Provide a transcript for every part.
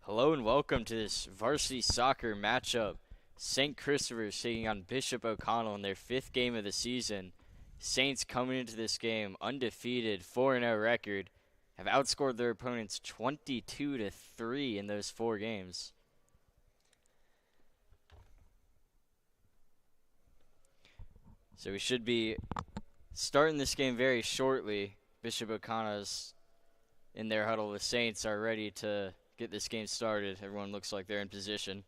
Hello and welcome to this varsity soccer matchup. St. Christopher's taking on Bishop O'Connell in their fifth game of the season. Saints coming into this game undefeated, 4-0 record, have outscored their opponents 22-3 in those four games. So we should be starting this game very shortly. Bishop O'Connell's in their huddle. The Saints are ready to get this game started. Everyone looks like they're in position.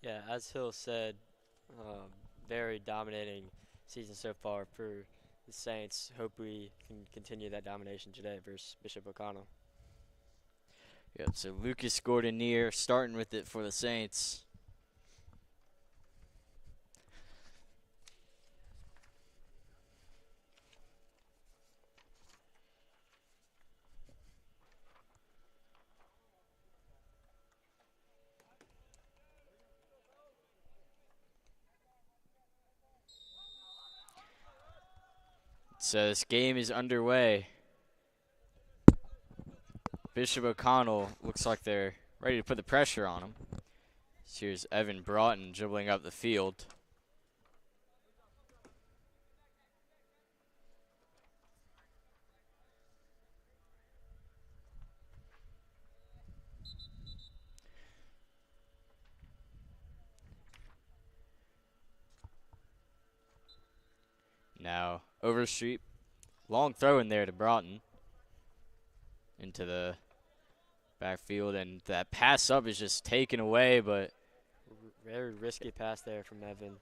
Yeah, as Hill said, very dominating season so far for the Saints. Hope we can continue that domination today versus Bishop O'Connell. Yep, so Lucas Gordonier starting with it for the Saints. So this game is underway. Bishop O'Connell looks like they're ready to put the pressure on him. So here's Evan Broughton dribbling up the field. Now Overstreet, long throw in there to Broughton into the backfield, and that pass up is just taken away, but Very risky pass there from Evan.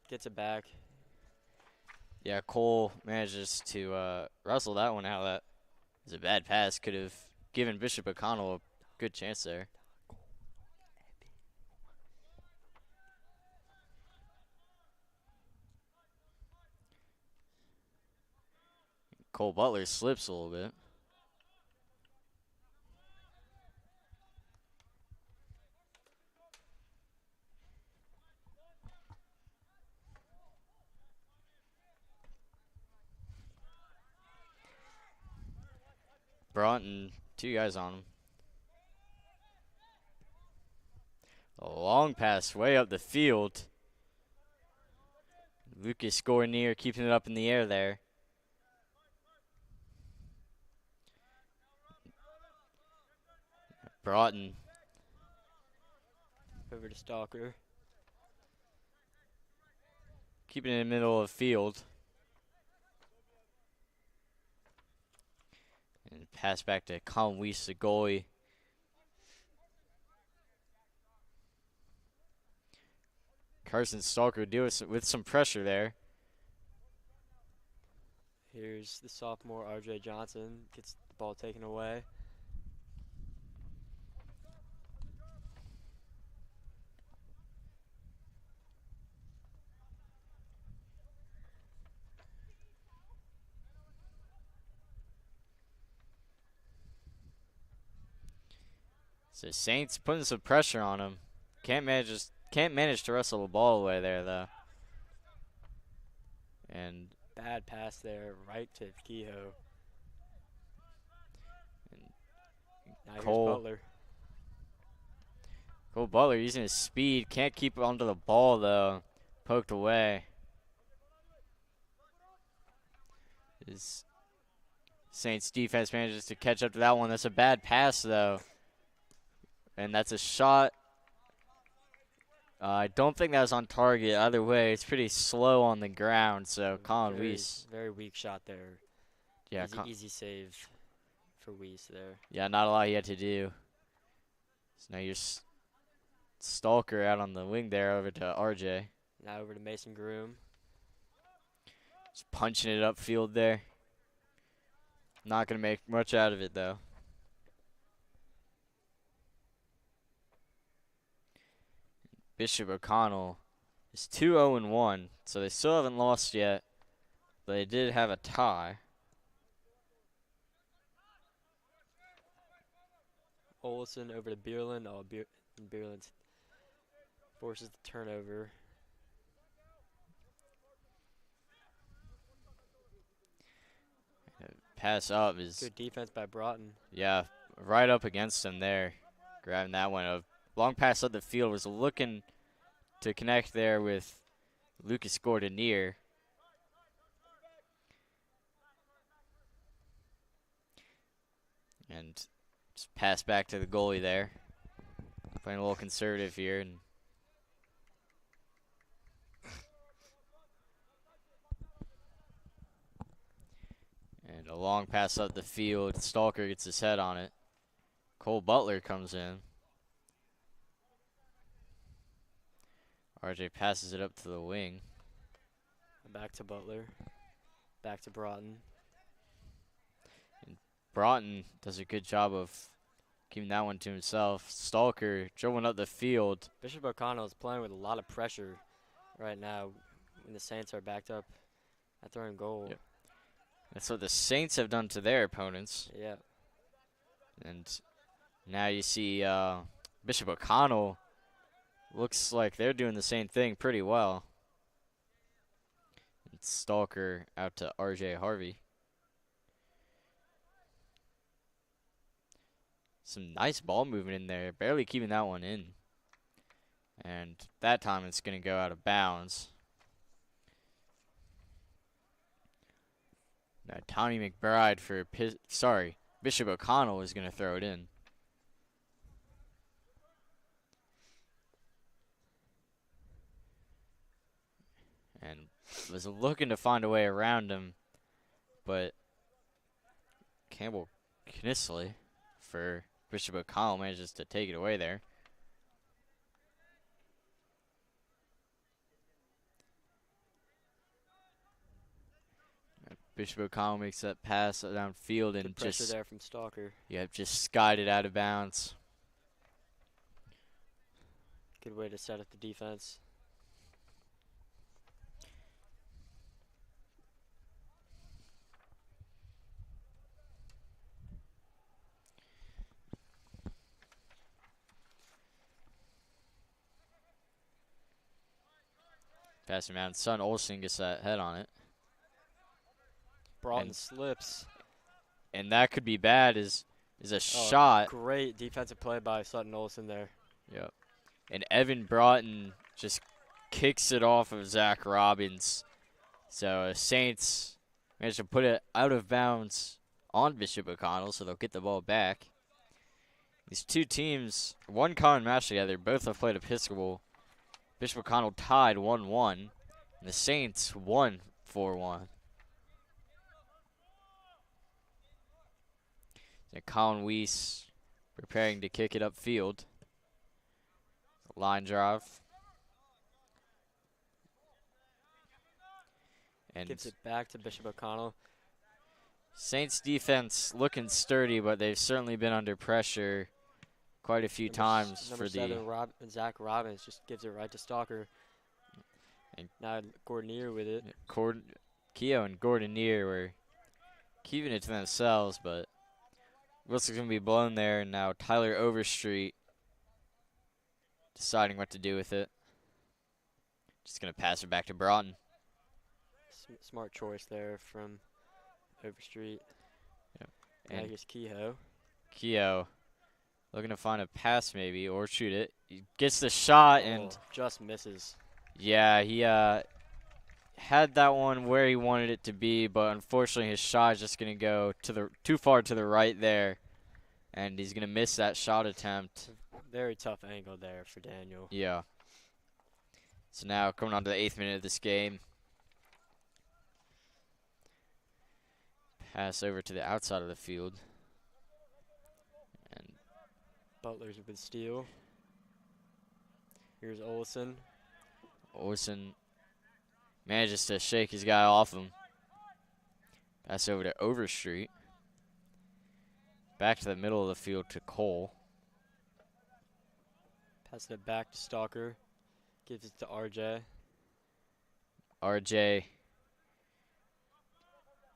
Gets it back. yeah, Cole manages to wrestle that one out. That was a bad pass. Could have given Bishop O'Connell a good chance there. Cole Butler slips a little bit. Broughton, two guys on him. A long pass way up the field. Lucas Gordonier keeping it up in the air there. Broughton. Over to Stalker. Keeping it in the middle of the field. And pass back to Conweese, the goalie. Carson Stalker deals with some pressure there. Here's the sophomore RJ Johnson. Gets the ball taken away. So Saints putting some pressure on him. Can't manage to wrestle the ball away there though. And Bad pass there, right to Kehoe. Now here's Butler. Cole Butler using his speed. Can't keep onto the ball though. Poked away. His Saints defense manages to catch up to that one. That's a bad pass though. And that's a shot. I don't think that was on target. Either way, it's pretty slow on the ground. So Colin Weiss. Very weak shot there. Yeah, easy save for Weiss there. Yeah, not a lot he had to do. So now you're Stalker out on the wing there over to RJ. Now over to Mason Groom. Just punching it upfield there. Not going to make much out of it, though. Bishop O'Connell is 2-0-1, so they still haven't lost yet, but they did have a tie. Olson over to Bierland. Oh, Bierland forces the turnover. pass up is, Good defense by Broughton. yeah, right up against him there. Grabbing that one. A long pass up the field, was looking to connect there with Lucas Gordonier. And just pass back to the goalie there. Playing a little conservative here. And a long pass up the field. Stalker gets his head on it. Cole Butler comes in. RJ passes it up to the wing. Back to Butler. Back to Broughton. And Broughton does a good job of keeping that one to himself. Stalker dribbling up the field. Bishop O'Connell is playing with a lot of pressure right now when the Saints are backed up at their own goal. Yep. That's what the Saints have done to their opponents. Yeah. And now you see Bishop O'Connell looks like they're doing the same thing pretty well. It's Stalker out to RJ Harvey. Some nice ball movement in there, barely keeping that one in. And that time it's going to go out of bounds. Now Tommy McBride for Bishop O'Connell is going to throw it in. And was looking to find a way around him, but Campbell Knisley for Bishop O'Connell manages to take it away there. Bishop O'Connell makes that pass downfield and Pressure just there from Stalker. Yep, just skied it out of bounds. Good way to set up the defense. Pass him out. Son Olsen gets that head on it. Broughton And- slips. And that could be bad is a shot. Great defensive play by Sutton Olsen there. Yep. And Evan Broughton just kicks it off of Zach Robbins. So Saints managed to put it out of bounds on Bishop O'Connell, so they'll get the ball back. These two teams, one common match together, both have played Episcopal. Bishop O'Connell tied 1-1, and the Saints won 4-1. Colin Weiss preparing to kick it upfield. Line drive. And Gives it back to Bishop O'Connell. Saints defense looking sturdy, but they've certainly been under pressure quite a few times Number for the. 7, Zach Robbins just gives it right to Stalker. And now Gordonier with it. Keogh and Gordonier were keeping it to themselves, but Wilson's going to be blown there, and now Tyler Overstreet deciding what to do with it. Just going to pass it back to Broughton. Smart choice there from Overstreet. Yep. Now And here's Kehoe. Keogh looking to find a pass maybe, or shoot it. He gets the shot, and just misses. yeah, he had that one where he wanted it to be, but unfortunately his shot is just going to go too far to the right there, and he's going to miss that shot attempt. Very tough angle there for Daniel. Yeah. So now coming on to the 8th minute of this game. Pass over to the outside of the field. And Butler's with steal. Here's Olsen. Olsen manages to shake his guy off him. Pass over to Overstreet. Back to the middle of the field to Cole. Passes it back to Stalker. Gives it to RJ. RJ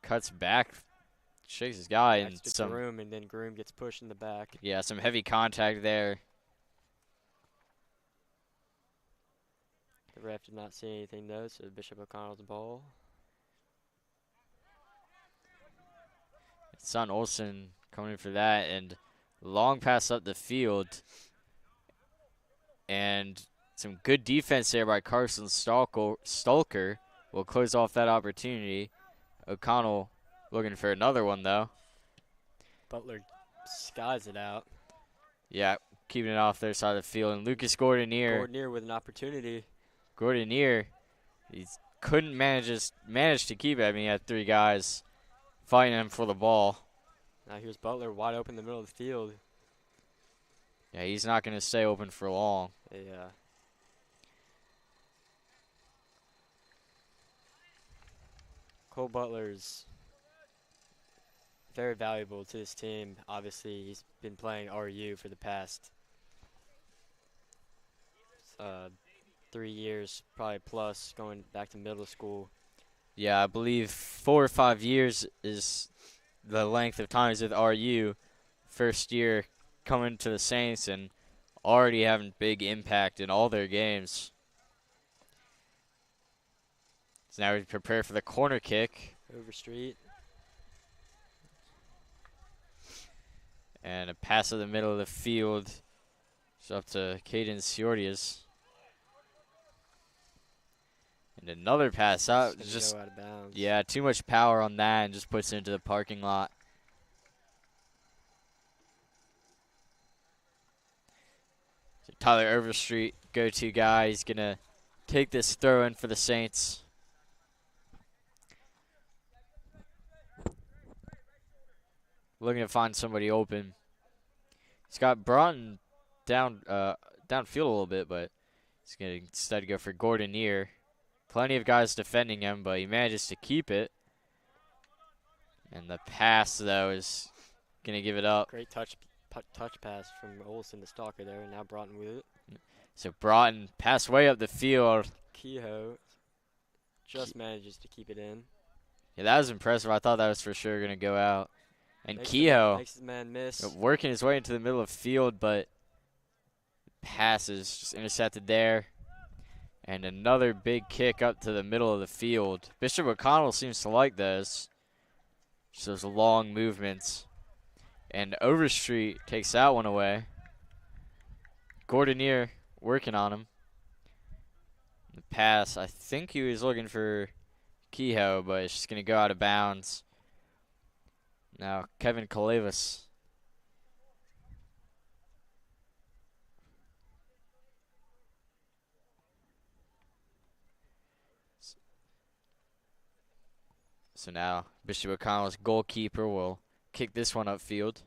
cuts back, shakes his guy, Backs and to some Groom, and then Groom gets pushed in the back. some heavy contact there. The ref did not see anything though, so Bishop O'Connell's ball. Son Olsen coming in for that, and long pass up the field. And some good defense there by Carson Stalker will close off that opportunity. O'Connell looking for another one, though. Butler skies it out. Yeah, keeping it off their side of the field. And Lucas Gordonier. Gordonier with an opportunity. Gordonier, he couldn't manage to keep it. I mean, he had 3 guys fighting him for the ball. Now here's Butler wide open in the middle of the field. Yeah, he's not going to stay open for long. Yeah. Cole Butler's very valuable to this team. Obviously, he's been playing RU for the past 3 years, probably plus, going back to middle school. Yeah, I believe 4 or 5 years is the length of time he's with RU. First year coming to the Saints and already having big impact in all their games. So now we prepare for the corner kick. Overstreet. And a pass to the middle of the field. It's up to Caden Ciordias. And another pass out. Just go out of bounds. Yeah, too much power on that and just puts it into the parking lot. So Tyler Overstreet, go-to guy. He's going to take this throw in for the Saints. Looking to find somebody open. He's got Broughton downfield a little bit, but he's going to instead go for Gordonier. Plenty of guys defending him, but he manages to keep it. And the pass, though, is going to give it up. Great touch pass from Olsen to Stalker there, and now Broughton with it. So Broughton pass way up the field. Kehoe just manages to keep it in. Yeah, that was impressive. I thought that was for sure going to go out. And Makes Kehoe makes his man miss. working his way into the middle of the field, but pass is just intercepted there. And another big kick up to the middle of the field. Bishop O'Connell seems to like those. Just those long movements. And Overstreet takes that one away. Gordonier working on him. The pass, I think he was looking for Kehoe, but it's just going to go out of bounds. Now, Kevin Kalevas. So now, Bishop O'Connell's goalkeeper will kick this one upfield.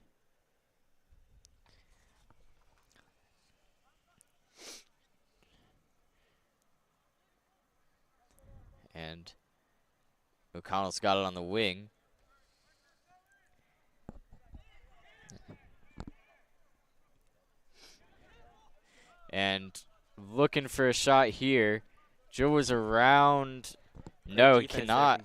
And O'Connell's got it on the wing. And looking for a shot here. Joe was around. No, he cannot.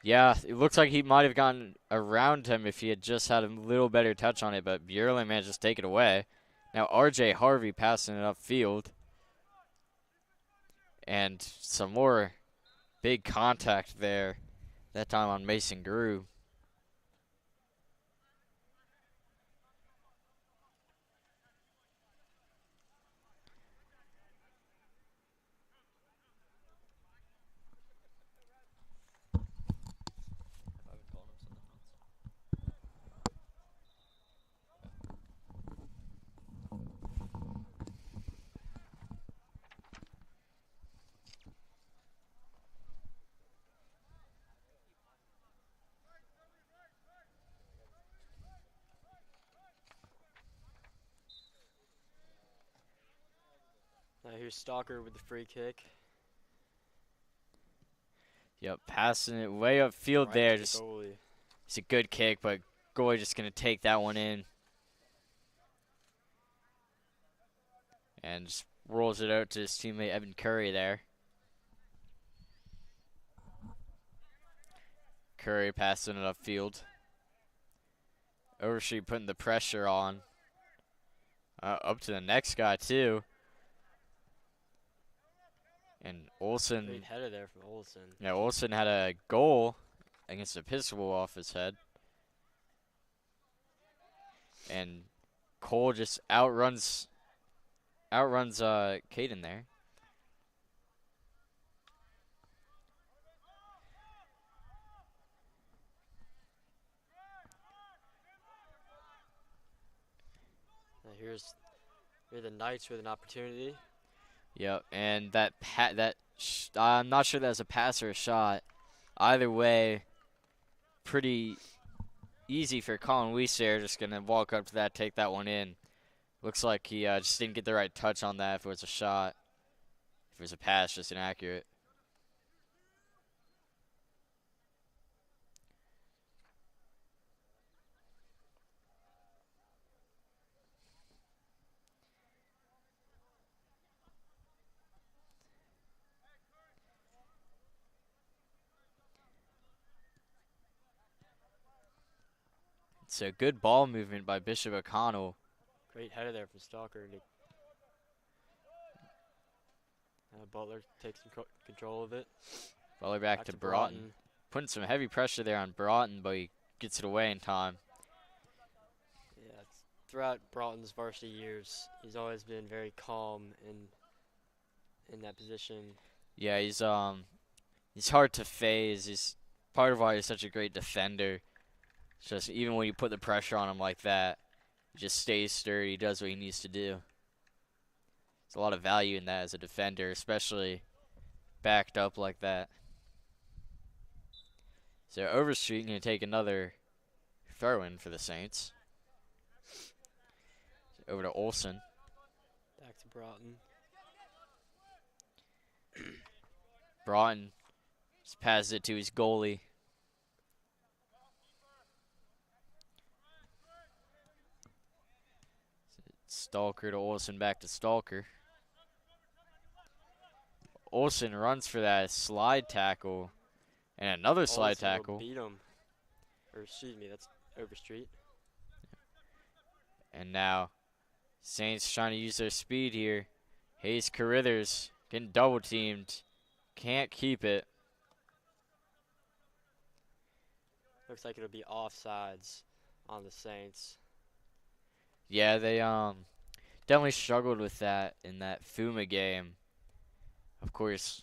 Yeah, it looks like he might have gotten around him if he had just had a little better touch on it, but Bjorlin managed to take it away. Now RJ Harvey passing it upfield. And some more big contact there, that time on Mason Grew. Now here's Stalker with the free kick. Yep, passing it way upfield Right there. to the Just goalie. it's a good kick, but goalie just going to take that one in. And just rolls it out to his teammate Evan Curry there. Curry passing it upfield. Overstreet putting the pressure on. Up to the next guy, too. And Olsen. Great header there from Olsen. Yeah, Olsen had a goal against Episcopal off his head. And Cole just outruns Caden there. Now here the Knights with an opportunity. Yep, and I'm not sure that's a pass or a shot. Either way, pretty easy for Colin Weiss there. Just gonna walk up to that, take that one in. Looks like he just didn't get the right touch on that. If it was a shot, if it was a pass, just inaccurate. So good ball movement by Bishop O'Connell. Great header there from Stalker. Butler takes control of it. Butler back to Broughton. Putting some heavy pressure there on Broughton, but he gets it away in time. Yeah, throughout Broughton's varsity years, he's always been very calm in that position. Yeah, he's hard to phase. He's part of why he's such a great defender. It's just even when you put the pressure on him like that, he just stays sturdy, he does what he needs to do. There's a lot of value in that as a defender, especially backed up like that. So Overstreet going to take another throw-in for the Saints. Over to Olsen. Back to Broughton. Broughton just passes it to his goalie. Stalker to Olsen, back to Stalker. Olsen runs for that slide tackle. And another slide tackle. Beat him. Or excuse me, that's Overstreet. And now Saints trying to use their speed here. Hayes Carithers getting double teamed. Can't keep it. Looks like it'll be offsides on the Saints. Yeah, they definitely struggled with that in that Fuma game. Of course,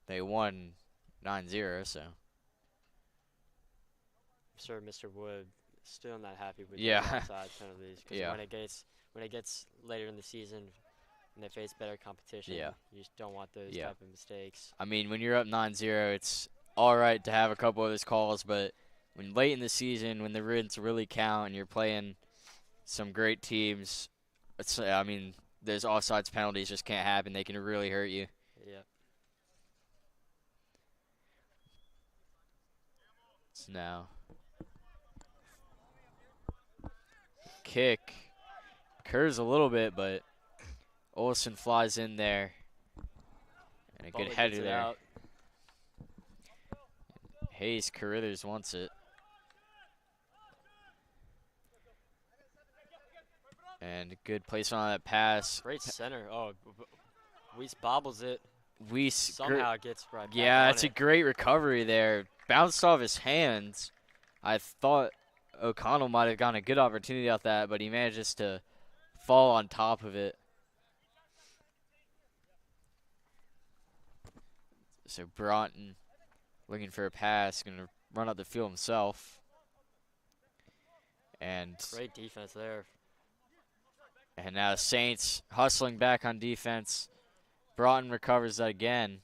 they won 9-0, so. I'm sure Mr. Wood is still not happy with Yeah. the offside penalties. Because Yeah. when it gets later in the season and they face better competition, Yeah. you just don't want those type of mistakes. I mean, when you're up 9-0, it's all right to have a couple of those calls, but when late in the season, when the wins really count and you're playing some great teams, those offsides penalties just can't happen. They can really hurt you. Yeah. So now kick curves a little bit, but Olsen flies in there. And a good header there. Out. Hayes Carithers wants it. And a good placement on that pass. Great center. Oh, Weiss bobbles it. Weiss somehow gets right back Yeah, on it's it. a great recovery there. Bounced off his hands. I thought O'Connell might have gotten a good opportunity off that, but he manages to fall on top of it. So Broughton looking for a pass, going to run up the field himself. And great defense there. And now Saints hustling back on defense. Broughton recovers that again.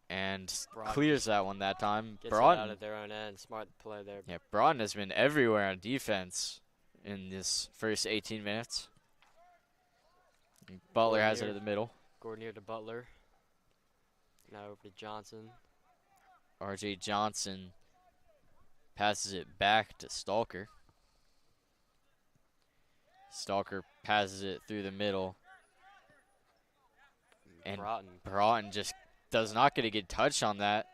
And clears that one that time. Gets it out of their own end. Smart play there. Yeah, Broughton has been everywhere on defense in this first 18 minutes. And Butler has it in the middle. Gordon to Butler. Now over to Johnson. RJ Johnson passes it back to Stalker. Stalker passes it through the middle. And Broughton just does not get a good touch on that.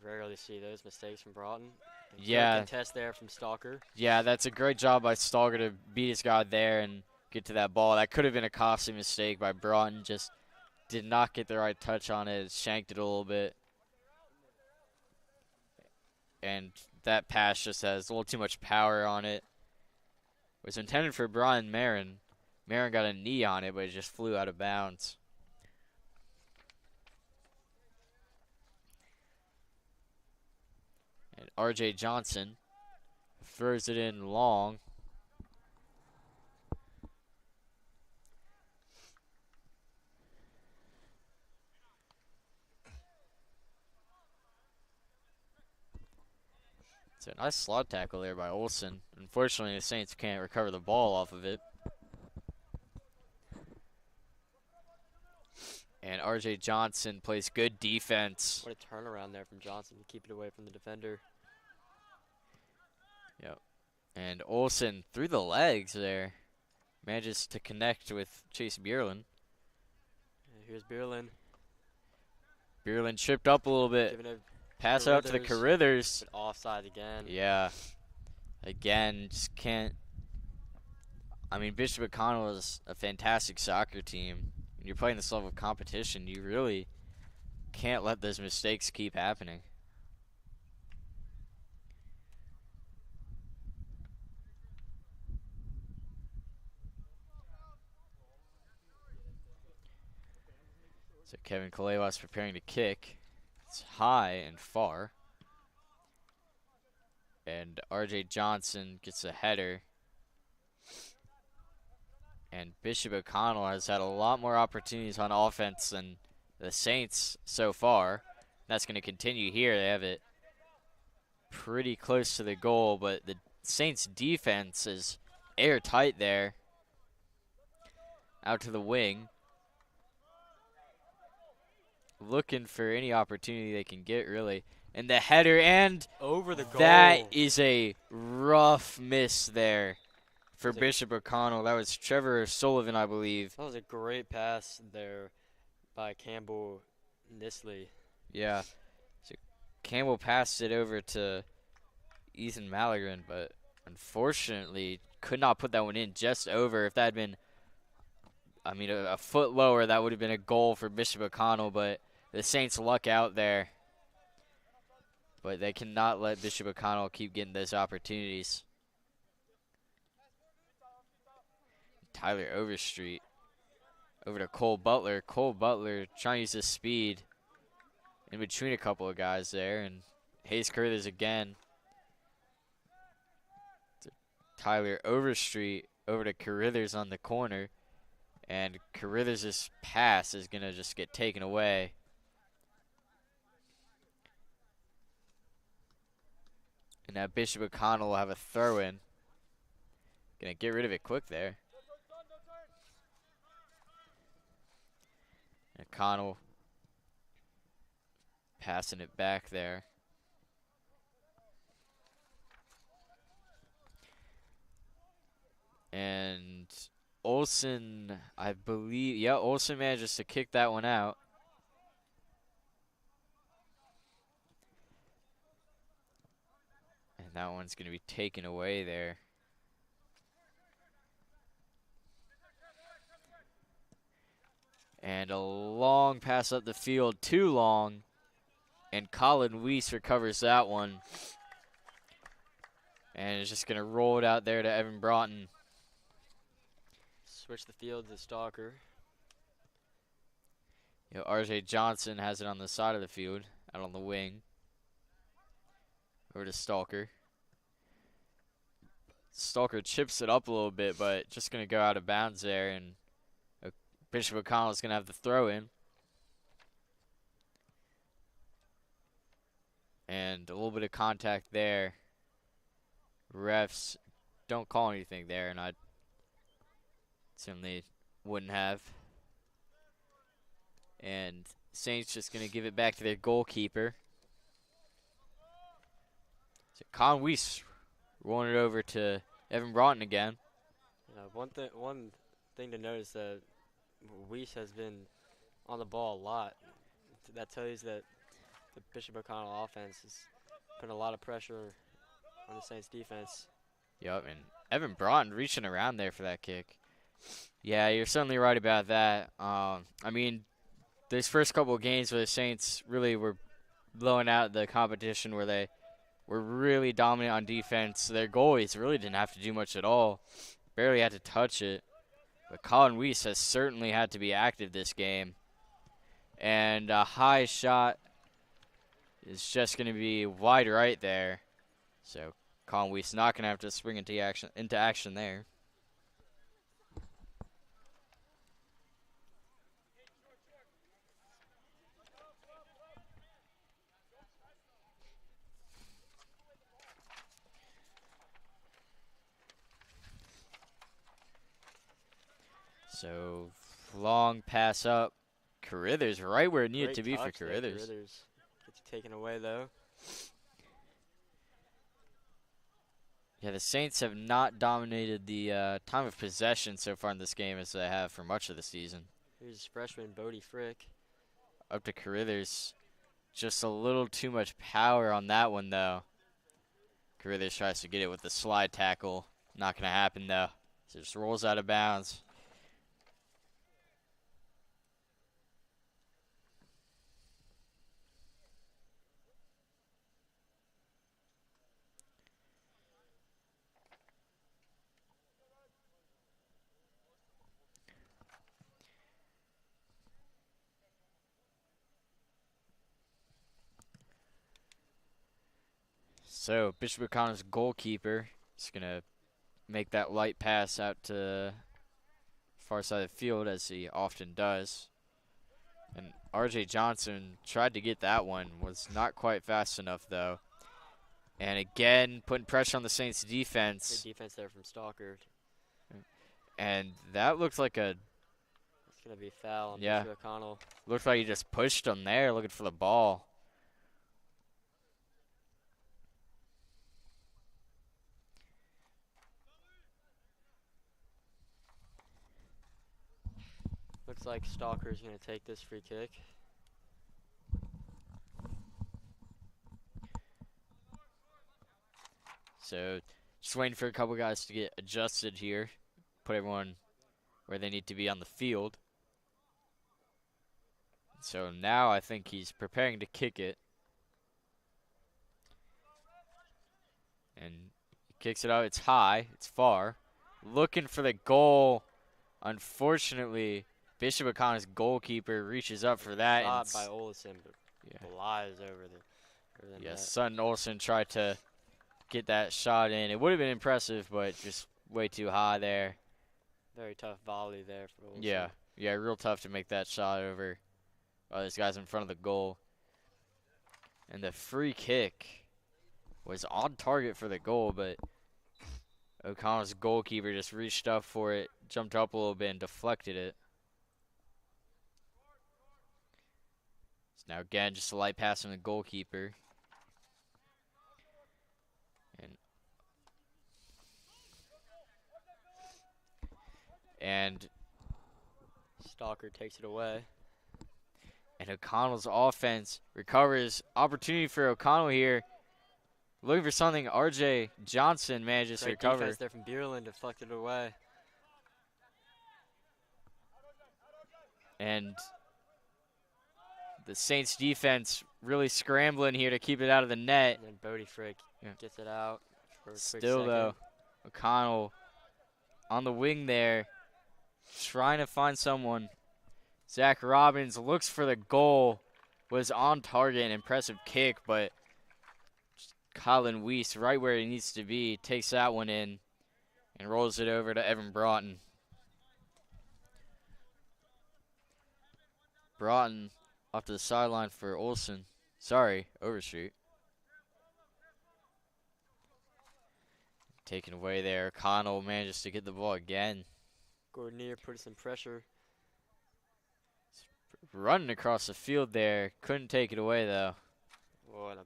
Rarely see those mistakes from Broughton. Yeah. Good test there from Stalker. Yeah, that's a great job by Stalker to beat his guy there and get to that ball. That could have been a costly mistake by Broughton. Just did not get the right touch on it. Shanked it a little bit. And that pass just has a little too much power on it. was intended for Brian Marin. Marin got a knee on it, but it just flew out of bounds. And R.J. Johnson throws it in long. It's a nice slot tackle there by Olsen. Unfortunately, the Saints can't recover the ball off of it. And R.J. Johnson plays good defense. What a turnaround there from Johnson to keep it away from the defender. Yep. And Olsen through the legs there manages to connect with Chase Bierlin. Here's Bierlin. Bierlin tripped up a little bit. Giving a Pass out to the Carithers. But offside again. Yeah. Again, just can't. I mean, Bishop O'Connell is a fantastic soccer team. When you're playing this level of competition, you really can't let those mistakes keep happening. So Kevin Kalewas preparing to kick. It's high and far. And R.J. Johnson gets a header. And Bishop O'Connell has had a lot more opportunities on offense than the Saints so far. That's going to continue here. They have it pretty close to the goal, but the Saints defense is airtight there. Out to the wing. Looking for any opportunity they can get, really. And the header, and over the goal. That is a rough miss there for Bishop O'Connell. That was Trevor Sullivan, I believe. That was a great pass there by Campbell Nisley. Yeah. So Campbell passed it over to Ethan Malagran, but unfortunately could not put that one in, just over. If that had been, I mean, a foot lower, that would have been a goal for Bishop O'Connell, but the Saints luck out there. But they cannot let Bishop O'Connell keep getting those opportunities. Tyler Overstreet over to Cole Butler. Cole Butler trying to use his speed in between a couple of guys there. And Hayes Carruthers again. Tyler Overstreet over to Carruthers on the corner. And Carruthers' pass is going to just get taken away. And now Bishop O'Connell will have a throw-in. Going to get rid of it quick there. O'Connell passing it back there. And Olsen, I believe, yeah, Olsen manages to kick that one out. And that one's going to be taken away there. And a long pass up the field, too long. And Colin Weiss recovers that one. And is just going to roll it out there to Evan Broughton. Switch the field to Stalker. You know, R.J. Johnson has it on the side of the field, out on the wing. Over to Stalker. Stalker chips it up a little bit, but just going to go out of bounds there. And Bishop O'Connell is going to have the throw in. And a little bit of contact there. Refs don't call anything there, and I certainly wouldn't have. And Saints just going to give it back to their goalkeeper. So Con Weiss rolling it over to Evan Broughton again. One thing to notice that Weiss has been on the ball a lot. That tells you that the Bishop O'Connell offense is putting a lot of pressure on the Saints defense. Yep, and Evan Broughton reaching around there for that kick. Yeah, you're certainly right about that. I mean, those first couple of games where the Saints really were blowing out the competition, where they were really dominant on defense, their goalies really didn't have to do much at all. barely had to touch it. But Colin Weiss has certainly had to be active this game. And a high shot is just going to be wide right there. So Colin Weiss not going to have to spring into action there. So long pass up. Carithers right where it needed to be for Carithers. Carithers gets taken away though. Yeah, the Saints have not dominated the time of possession so far in this game as they have for much of the season. Here's freshman Bodie Frick. Up to Carithers. Just a little too much power on that one, though. Carithers tries to get it with the slide tackle. Not going to happen, though. So just rolls out of bounds. So Bishop O'Connor's goalkeeper is going to make that light pass out to far side of the field, as he often does. And R.J. Johnson tried to get that one, was not quite fast enough, though. And again, putting pressure on the Saints' defense. Good defense there from Stalker. And that looked like a... It's going to be foul on Yeah. Bishop O'Connell. Looked like he just pushed him there, looking for the ball. Looks like Stalker's going to take this free kick. So just waiting for a couple guys to get adjusted here. Put everyone where they need to be on the field. So now I think he's preparing to kick it. And he kicks it out. It's high. It's far. Looking for the goal. Unfortunately, Bishop O'Connor's goalkeeper reaches up for that. Shot by Olsen, but Yeah. flies over the Yes, net. Sutton Olsen tried to get that shot in. It would have been impressive, but just way too high there. Very tough volley there for Olsen. Yeah, real tough to make that shot over those guys in front of the goal. And the free kick was on target for the goal, but O'Connor's goalkeeper just reached up for it, jumped up a little bit, and deflected it. So now again, just a light pass from the goalkeeper. And Stalker takes it away. And O'Connell's offense recovers. Opportunity for O'Connell here. Looking for something. R.J. Johnson manages to Great recover. defense there from Bierland, deflected away. And the Saints defense really scrambling here to keep it out of the net. And then Bodie Frick gets it out for a quick Still, second. though, O'Connell on the wing there, trying to find someone. Zach Robbins looks for the goal. Was on target, an impressive kick, but Colin Weiss, right where he needs to be, takes that one in and rolls it over to Evan Broughton. Broughton off to the sideline for Olsen. Sorry, Overstreet. Taken away there. Connell manages to get the ball again. Gordonier put some pressure. Running across the field there. Couldn't take it away, though. What a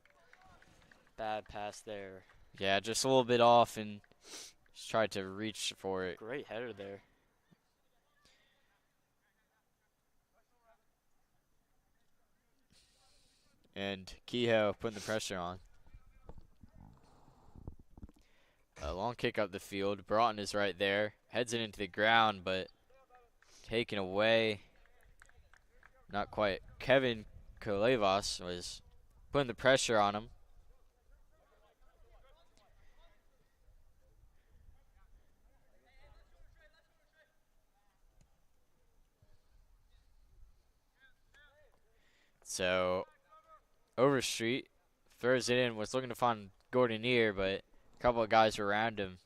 bad pass there. Yeah, just a little bit off and just tried to reach for it. Great header there. And Kehoe putting the pressure on. A long kick up the field. Broughton is right there. Heads it into the ground, but taken away. Not quite. Kevin Kolevas was putting the pressure on him. So Overstreet throws it in, was looking to find Gordonier, but a couple of guys were around him.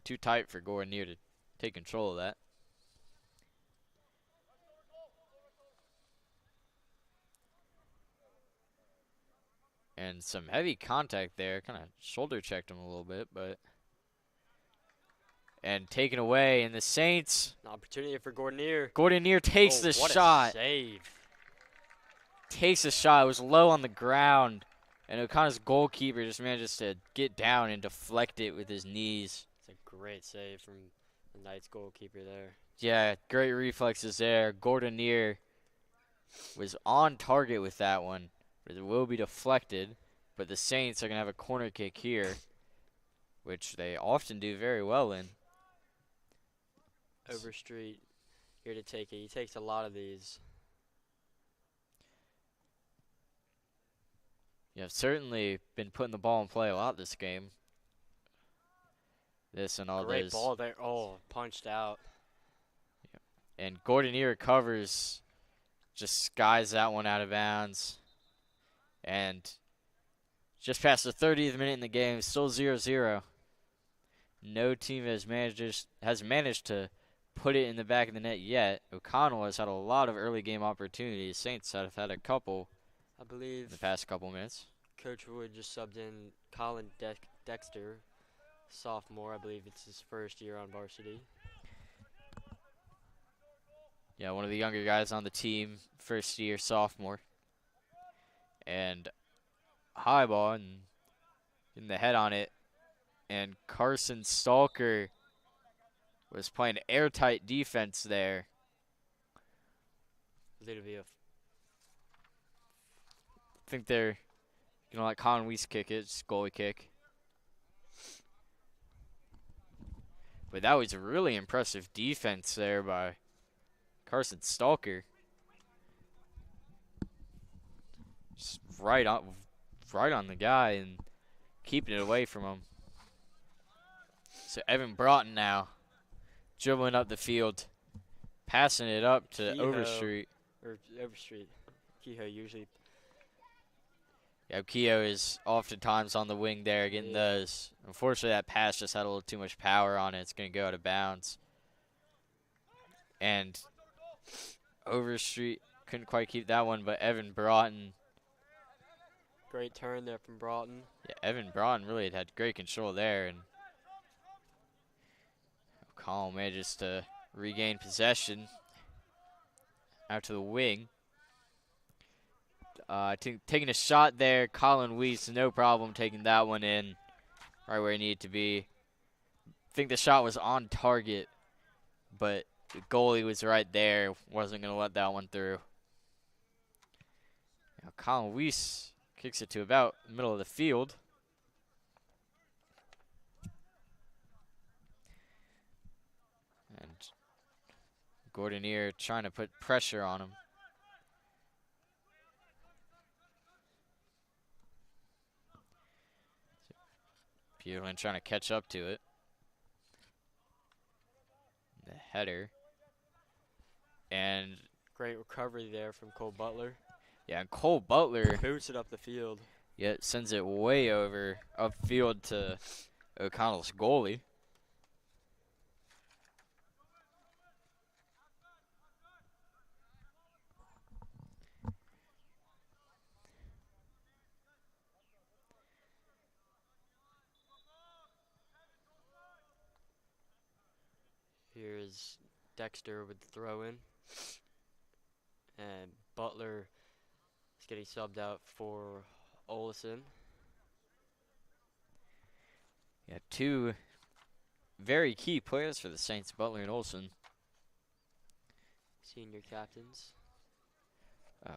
Too tight for Gordonier to take control of that. And some heavy contact there, kind of shoulder checked him a little bit, but and taken away. And the Saints, An opportunity for Gordonier. Gordonier takes the what shot. A save. Takes the shot. It was low on the ground, and O'Connor's goalkeeper just manages to get down and deflect it with his knees. It's a great save from the Knights goalkeeper there. Yeah, great reflexes there. Gordonier was on target with that one, but it will be deflected. But the Saints are going to have a corner kick here, which they often do very well in. Overstreet here to take it. He takes a lot of these. Yeah, I've certainly been putting the ball in play a lot this game. This and all Great this. ball there. Oh, punched out. And Gordonier recovers, just skies that one out of bounds. And just past the 30th minute in the game, still 0-0. No team has managed to put it in the back of the net yet. O'Connell has had a lot of early game opportunities. Saints have had a couple I believe in the past couple minutes. Coach Wood just subbed in Colin Dexter, sophomore. I believe it's his first year on varsity. Yeah, one of the younger guys on the team, first year sophomore. And high ball and getting the head on it. And Carson Stalker was playing airtight defense there. It'll be a I think they're going to let Colin Weiss kick it, just goalie kick. But that was a really impressive defense there by Carson Stalker. Just right on the guy and keeping it away from him. So Evan Broughton now dribbling up the field, passing it up to Overstreet. Or Overstreet. Kehoe usually. Yeah, Kehoe is oftentimes on the wing there getting those. Unfortunately, that pass just had a little too much power on it. It's going to go out of bounds. And Overstreet couldn't quite keep that one, but Evan Broughton. Great turn there from Broughton. Yeah, Evan Broughton really had great control there. And O'Connell manages to regain possession out to the wing. Taking a shot there, Colin Weiss, no problem taking that one in right where he needed to be. I think the shot was on target, but the goalie was right there, wasn't going to let that one through. Now Colin Weiss kicks it to about the middle of the field. And Gordonier trying to put pressure on him. Buellin trying to catch up to it. The header. And great recovery there from Cole Butler. Yeah, and Cole Butler boots it up the field. Yeah, sends it way over upfield to O'Connell's goalie. Here's Dexter with the throw in. And Butler is getting subbed out for Olson. Yeah, two very key players for the Saints, Butler and Olson. Senior captains.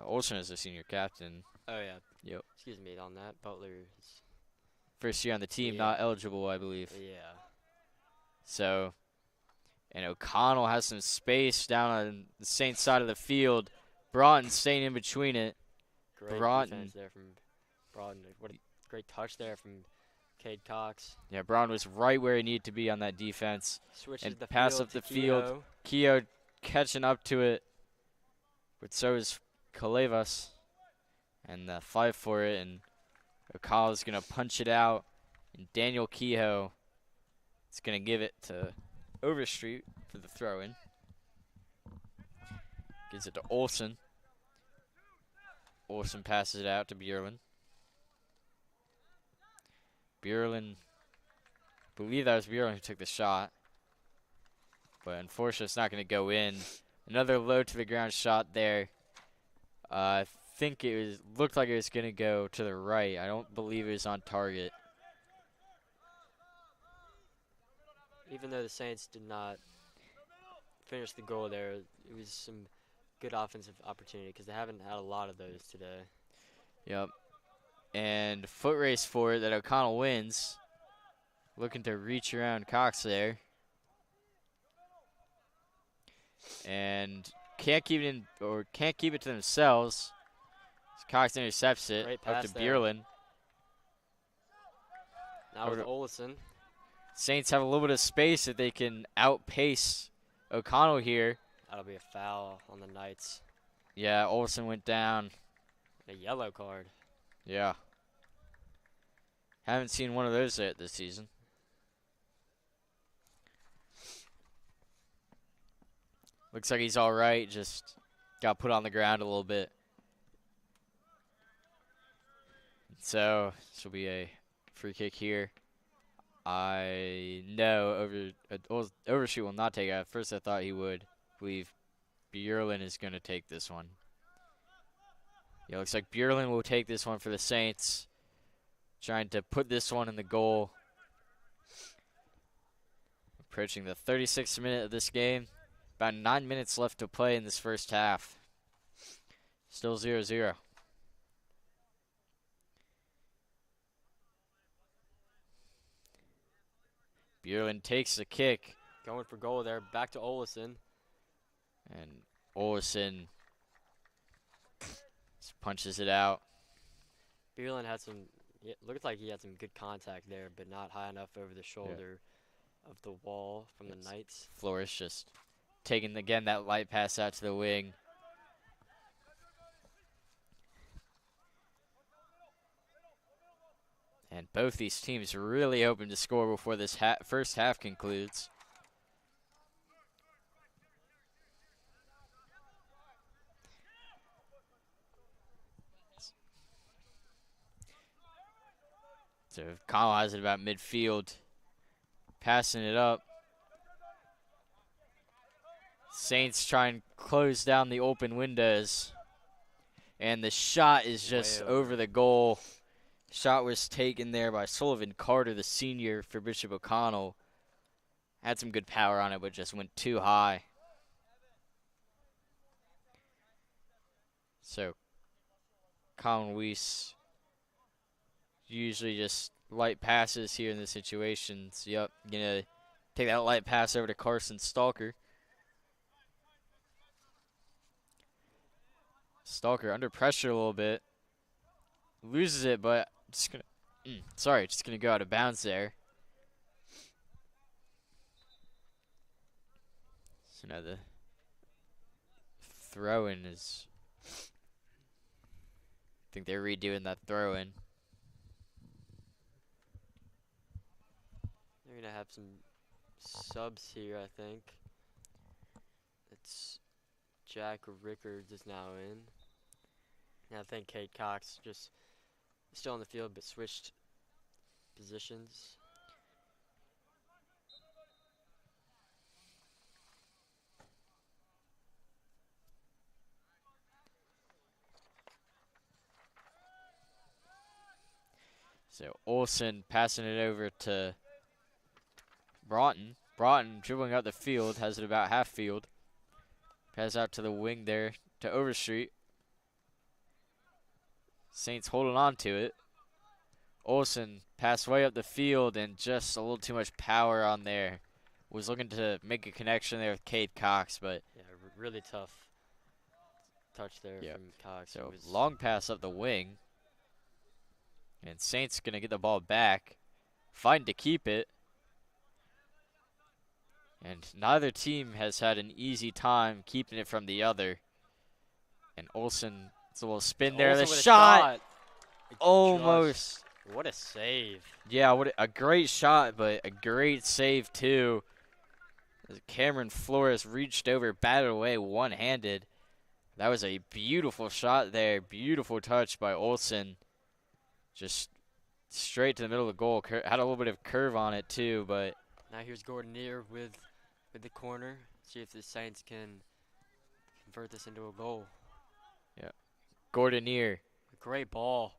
Olson is the senior captain. Oh, yeah. Yep. Excuse me on that. Butler is first year on the team, not eligible, I believe. Yeah. So, and O'Connell has some space down on the Saints side of the field. Broughton staying in between it. Great defense there from Broughton. What a great touch there from Cade Cox. Yeah, Broughton was right where he needed to be on that defense. Switches and the pass field up the to field. Kehoe catching up to it. But so is Kalevas. And the fight for it, and O'Connell's going to punch it out. And Daniel Kehoe is going to give it to Overstreet for the throw-in. Gives it to Olsen. Olsen passes it out to Bjorlin. Bjorlin, believe that was Bjorlin who took the shot. But unfortunately, it's not going to go in. Another low to the ground shot there. I think looked like it was going to go to the right. I don't believe it was on target. Even though the Saints did not finish the goal there, it was some good offensive opportunity because they haven't had a lot of those today. Yep. And foot race for it that O'Connell wins. Looking to reach around Cox there. And can't keep it to themselves. Cox intercepts it Great up pass to there. Bjorlin. Now with Olsen. Saints have a little bit of space that they can outpace O'Connell here. That'll be a foul on the Knights. Yeah, Olsen went down. A yellow card. Yeah. Haven't seen one of those yet this season. Looks like he's all right. Just got put on the ground a little bit. So this will be a free kick here. I know Overshoot will not take it. At first I thought he would. I believe Bjorlin is going to take this one. Yeah, looks like Bjorlin will take this one for the Saints. Trying to put this one in the goal. Approaching the 36th minute of this game. About 9 minutes left to play in this first half. Still 0-0. Bjorlin takes the kick. Going for goal there. Back to Olsen. And Olsen punches it out. Bjorlin had some, looked like he had some good contact there, but not high enough over the shoulder of the wall from the Knights. Flores just taking, again, that light pass out to the wing. And both these teams really hoping to score before this first half concludes. So Connell has it about midfield. Passing it up. Saints try and close down the open windows. And the shot is just over the goal. Shot was taken there by Sullivan Carter, the senior for Bishop O'Connell. Had some good power on it, but just went too high. So, Colin Weiss usually just light passes here in the situations. Yep, gonna take that light pass over to Carson Stalker. Stalker under pressure a little bit. Loses it, but just gonna go out of bounds there. So now the throw-in is, I think they're redoing that throw-in. They're going to have some subs here, I think. It's Jack Rickards is now in. And I think Kate Cox just still on the field but switched positions. So Olsen passing it over to Broughton. Broughton dribbling out the field, has it about half field. Pass out to the wing there to Overstreet. Saints holding on to it. Olsen passed way up the field and just a little too much power on there. Was looking to make a connection there with Cade Cox, but yeah, really tough touch there from Cox. So long pass up the wing. And Saints going to get the ball back. Fighting to keep it. And neither team has had an easy time keeping it from the other. And Olsen It's a little spin there. The Olsen with a shot, shot. almost. What a save. Yeah, what a great shot, but a great save too. As Cameron Flores reached over, batted away one-handed. That was a beautiful shot there. Beautiful touch by Olsen. Just straight to the middle of the goal. Had a little bit of curve on it too, but Now here's Gordonier with the corner. See if the Saints can convert this into a goal. yeah, Gordonier. A great ball.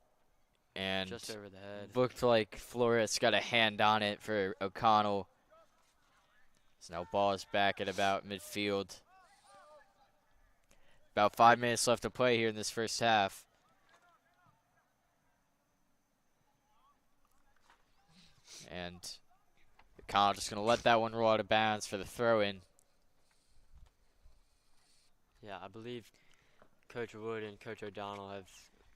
And Just over the head. looked like Flores got a hand on it for O'Connell. So now ball is back at about midfield. About 5 minutes left to play here in this first half. And O'Connell just going to let that one roll out of bounds for the throw-in. Yeah, I believe Coach Wood and Coach O'Donnell have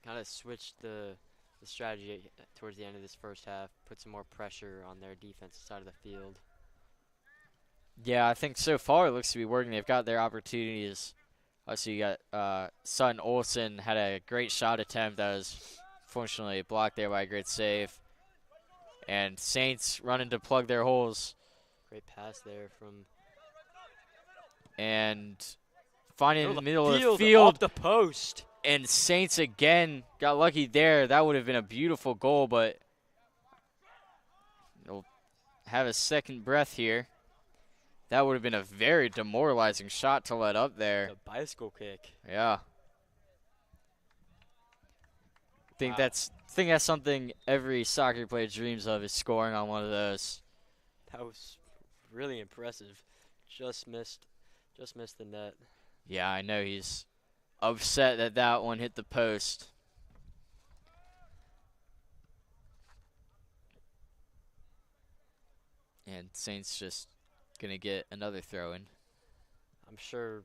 kind of switched the strategy towards the end of this first half, put some more pressure on their defensive side of the field. Yeah, I think so far it looks to be working. They've got their opportunities. Obviously, you got Sutton Olsen had a great shot attempt that was fortunately blocked there by a great save. And Saints running to plug their holes. Great pass there from. And finding in the middle of the Off field. the post. And Saints again got lucky there. That would have been a beautiful goal, but they'll have a second breath here. That would have been a very demoralizing shot to let up there. The bicycle kick. Yeah. I think that's something every soccer player dreams of, is scoring on one of those. That was really impressive. Just missed the net. Yeah, I know he's upset that that one hit the post. And Saints just going to get another throw in. I'm sure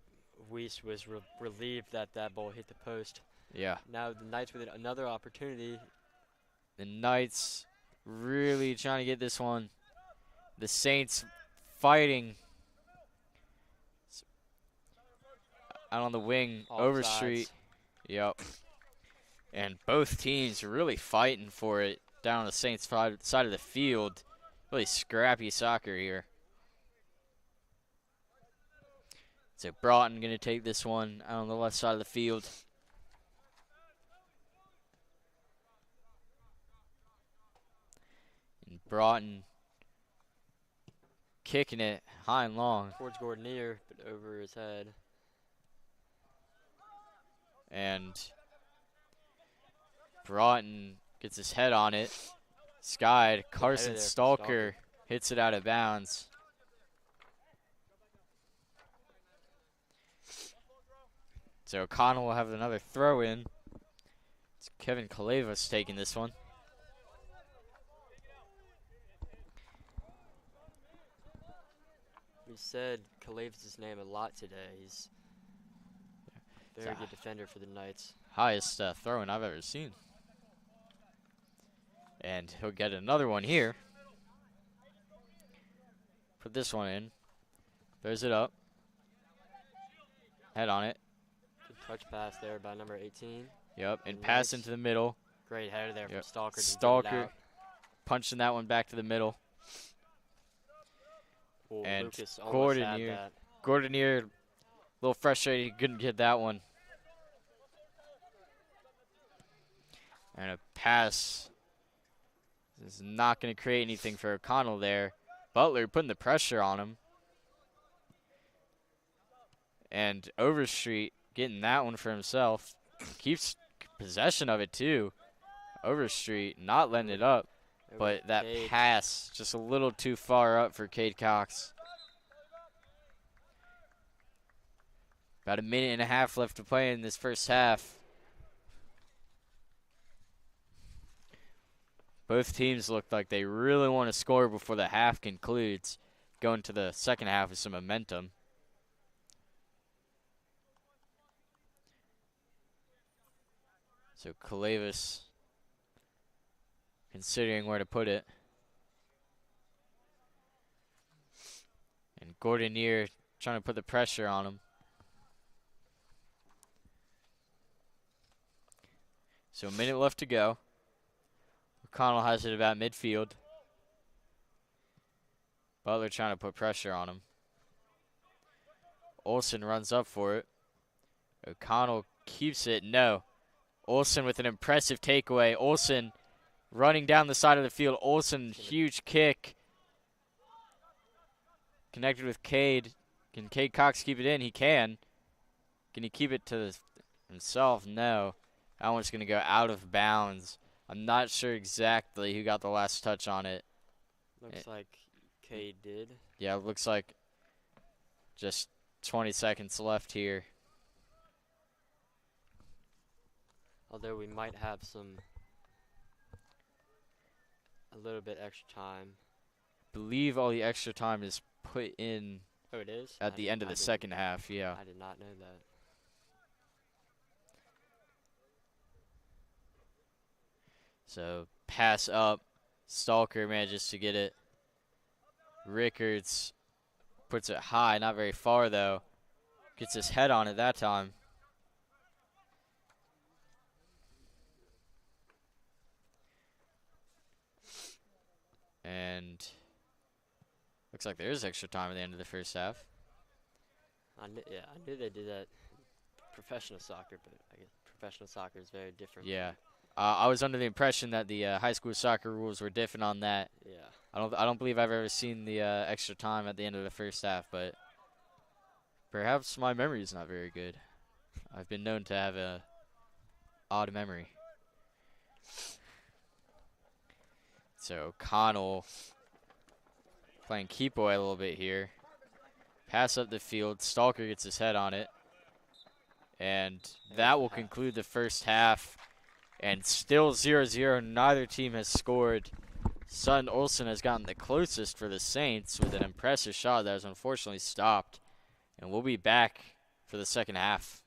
Weiss was relieved that that ball hit the post. Yeah. Now the Knights with another opportunity. The Knights really trying to get this one. The Saints fighting. Out on the wing, Overstreet. Yep. And both teams really fighting for it down on the Saints side of the field. Really scrappy soccer here. So Broughton going to take this one out on the left side of the field. And Broughton kicking it high and long. Towards Gordonier, but over his head. And Broughton gets his head on it. Skied. Carson Stalker hits it out of bounds. So O'Connell will have another throw in. It's Kevin Kalevas taking this one. We said Kalevas' name a lot today. He's a very good defender for the Knights. Highest throw-in I've ever seen. And he'll get another one here. Put this one in. Throws it up. Head on it. Good touch pass there by number 18. Yep, and pass into the middle. Great header there from Stalker. Stalker punching that one back to the middle. Ooh, and Lucas Gordonier, a little frustrated he couldn't get that one. And a pass is not going to create anything for O'Connell there. Butler putting the pressure on him. And Overstreet getting that one for himself. Keeps possession of it too. Overstreet not letting it up. But that pass just a little too far up for Cade Cox. About a minute and a half left to play in this first half. Both teams look like they really want to score before the half concludes. Going to the second half with some momentum. So Kalevas considering where to put it. And Gordonier trying to put the pressure on him. So a minute left to go. O'Connell has it about midfield. Butler trying to put pressure on him. Olsen runs up for it. O'Connell keeps it. No. Olsen with an impressive takeaway. Olsen running down the side of the field. Olsen, huge kick. Connected with Cade. Can Cade Cox keep it in? He can. Can he keep it to himself? No. That one's going to go out of bounds. I'm not sure exactly who got the last touch on it. Looks like Cade did. Yeah, it looks like just 20 seconds left here. Although we might have a little bit extra time. Believe all the extra time is put in Oh, it is? at the end of the second half, yeah. I did not know that. So pass up. Stalker manages to get it. Rickards puts it high, not very far though. Gets his head on it that time. And looks like there is extra time at the end of the first half. I knew they did that professional soccer, but I guess professional soccer is very different. Yeah. I was under the impression that the high school soccer rules were different on that. Yeah. I don't believe I've ever seen the extra time at the end of the first half, but perhaps my memory is not very good. I've been known to have a odd memory. So Connell playing keep away a little bit here. Pass up the field. Stalker gets his head on it. And that will conclude the first half. And still 0-0. Neither team has scored. Sutton Olsen has gotten the closest for the Saints with an impressive shot that was unfortunately stopped. And we'll be back for the second half.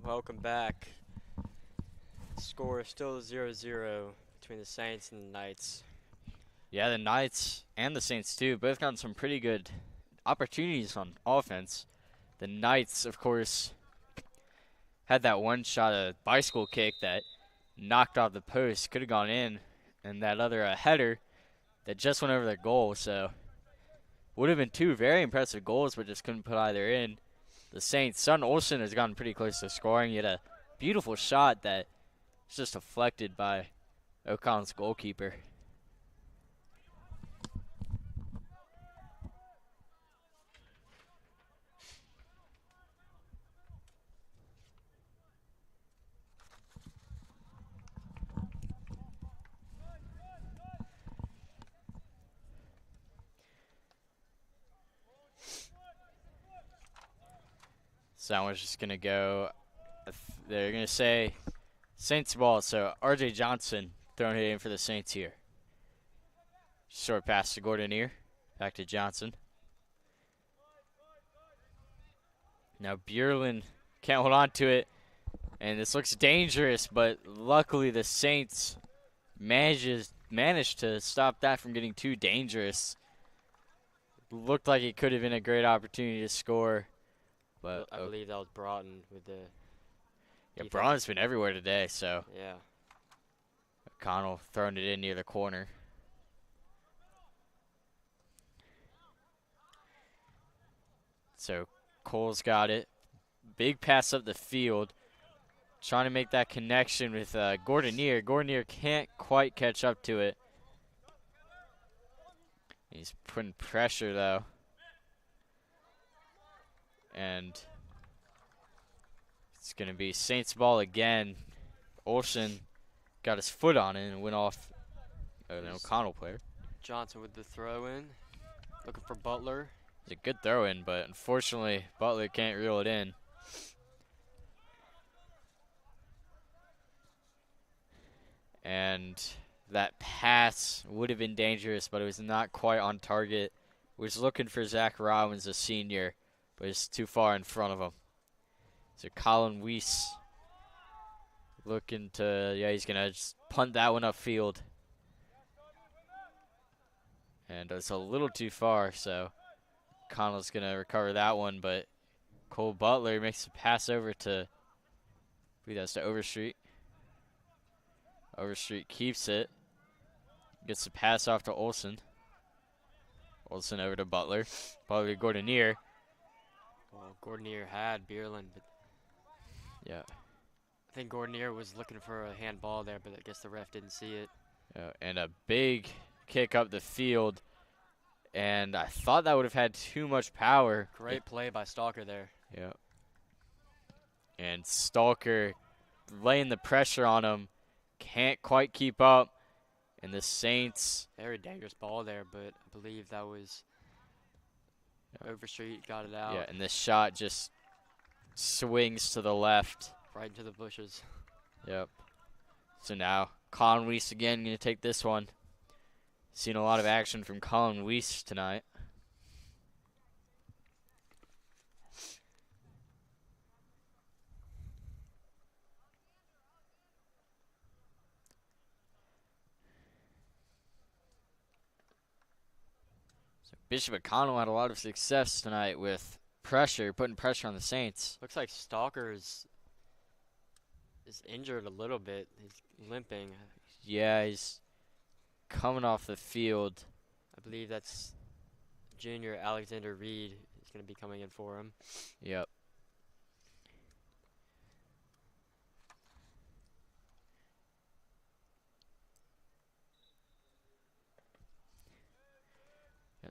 Welcome back. Score is still 0-0 between the Saints and the Knights. Yeah, the Knights and the Saints too both gotten some pretty good opportunities on offense. The Knights, of course, had that one shot, a bicycle kick that knocked off the post, could have gone in, and that other header that just went over the goal. So would have been two very impressive goals, but just couldn't put either in. The Saints, Son Olsen has gotten pretty close to scoring. He had a beautiful shot that was just deflected by O'Connell's goalkeeper. So that one's just going to go, they're going to say Saints ball. So R.J. Johnson throwing it in for the Saints here. Short pass to Gordonier. Back to Johnson. Now Bjurlin can't hold on to it. And this looks dangerous, but luckily the Saints managed to stop that from getting too dangerous. Looked like it could have been a great opportunity to score. But I believe that was Broughton with the... Yeah, Braun's been everywhere today, so. Yeah. O'Connell throwing it in near the corner. So Cole's got it. Big pass up the field. Trying to make that connection with Gordonier. Gordonier can't quite catch up to it. He's putting pressure, though. And it's going to be Saints ball again. Olsen got his foot on it and went off an O'Connell player. Johnson with the throw in. Looking for Butler. It's a good throw in, but unfortunately, Butler can't reel it in. And that pass would have been dangerous, but it was not quite on target. Was looking for Zach Robbins, a senior, but it's too far in front of him. So Colin Weiss looking to, yeah, he's going to just punt that one upfield. And it's a little too far, so Connell's going to recover that one, but Cole Butler makes a pass over to, I believe that's to Overstreet. Overstreet keeps it. Gets the pass off to Olsen. Olsen over to Butler. Butler to Gordonier. Well, Gordonier had Bjurlin, but yeah. I think Gordonier was looking for a handball there, but I guess the ref didn't see it. And a big kick up the field. And I thought that would have had too much power. Great play by Stalker there. Yeah. And Stalker laying the pressure on him. Can't quite keep up. And the Saints. Very dangerous ball there, but I believe that was Overstreet got it out. Yeah, and this shot just swings to the left. Right into the bushes. Yep. So now Colin Weiss again going to take this one. Seen a lot of action from Colin Weiss tonight. So Bishop O'Connell had a lot of success tonight with pressure, putting pressure on the Saints. Looks like Stalker is injured a little bit. He's limping. Yeah, he's coming off the field. I believe that's junior Alexander Reed is going to be coming in for him. Yep.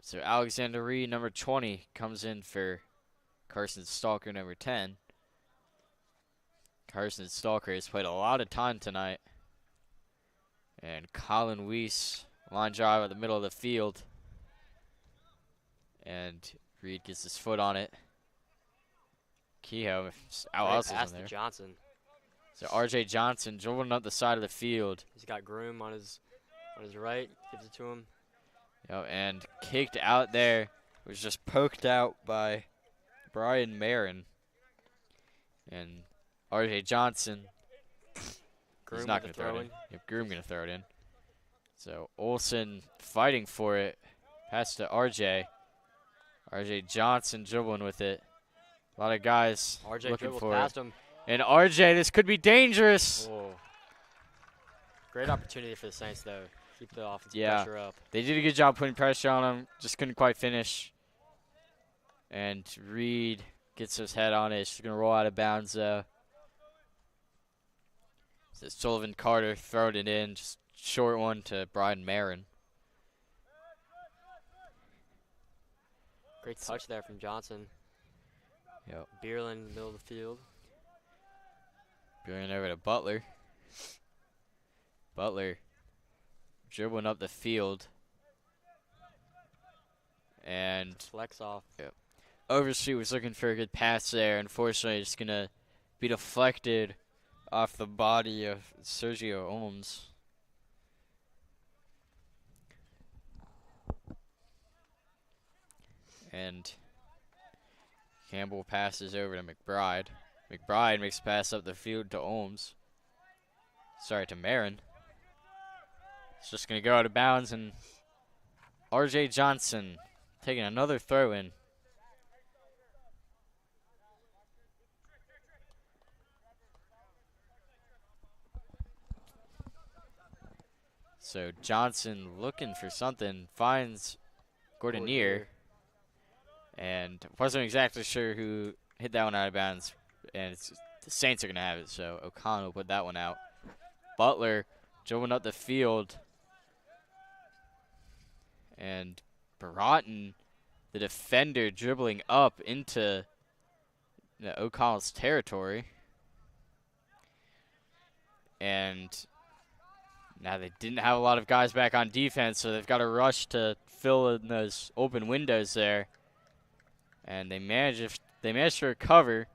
So Alexander Reed, number 20, comes in for Carson Stalker, number 10. Carson Stalker has played a lot of time tonight. And Colin Weiss, line drive at the middle of the field. And Reed gets his foot on it. Kehoe out Pass there. to Johnson. So R.J. Johnson dribbling up the side of the field. He's got Groom on his right. Gives it to him. Yep, and kicked out there. It was just poked out by Brian Marin. And RJ Johnson. He's Groom not with going to the throw it throw in. in. Yep, Groom going to throw it in. So Olsen fighting for it. Pass to RJ. RJ Johnson dribbling with it. A lot of guys RJ looking dribbles for it. past him. And RJ, this could be dangerous. Whoa. Great opportunity for the Saints, though. Keep the offensive Yeah. pressure up. They did a good job putting pressure on him. Just couldn't quite finish. And Reed gets his head on it. She's going to roll out of bounds, though. So Sullivan Carter throwing it in. Just short one to Brian Marin. Great touch there from Johnson. Yep. Bierlin in the middle of the field. Going over to Butler. Butler dribbling up the field. And Flex off. Overstreet was looking for a good pass there. Unfortunately, it's going to be deflected off the body of Sergio Ohms. And Campbell passes over to McBride. McBride makes a pass up the field to Ohms. Sorry, to Marin. It's just going to go out of bounds, and RJ Johnson taking another throw in. So Johnson looking for something, finds Gordonier, and wasn't exactly sure who hit that one out of bounds. And the Saints are going to have it, so O'Connell put that one out. Butler dribbling up the field. And Broughton, the defender, dribbling up into O'Connell's territory. And now they didn't have a lot of guys back on defense, so they've got to rush to fill in those open windows there. And they managed to recover.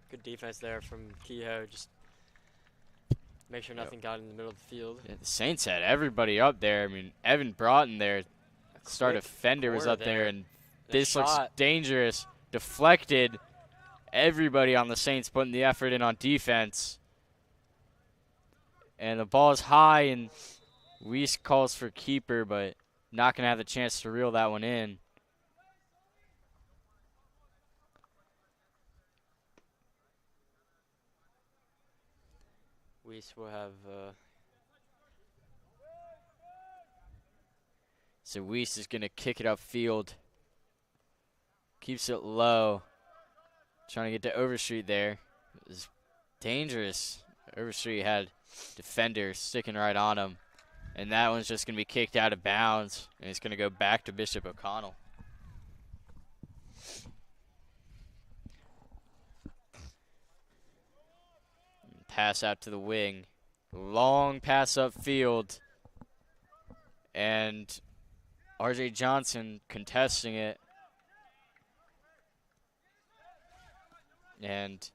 Good defense there from Kehoe. Just make sure nothing got in the middle of the field. Yeah, the Saints had everybody up there. I mean, Evan Broughton there, star defender, was up there, and this looks dangerous. Deflected. Everybody on the Saints putting the effort in on defense. And the ball is high, and Weiss calls for keeper, but not going to have the chance to reel that one in. Weiss will have. So Weiss is going to kick it upfield. Keeps it low. Trying to get to Overstreet there. It was dangerous. Overstreet had defender sticking right on him. And that one's just going to be kicked out of bounds. And it's going to go back to Bishop O'Connell. Pass out to the wing. Long pass upfield. And RJ Johnson contesting it. And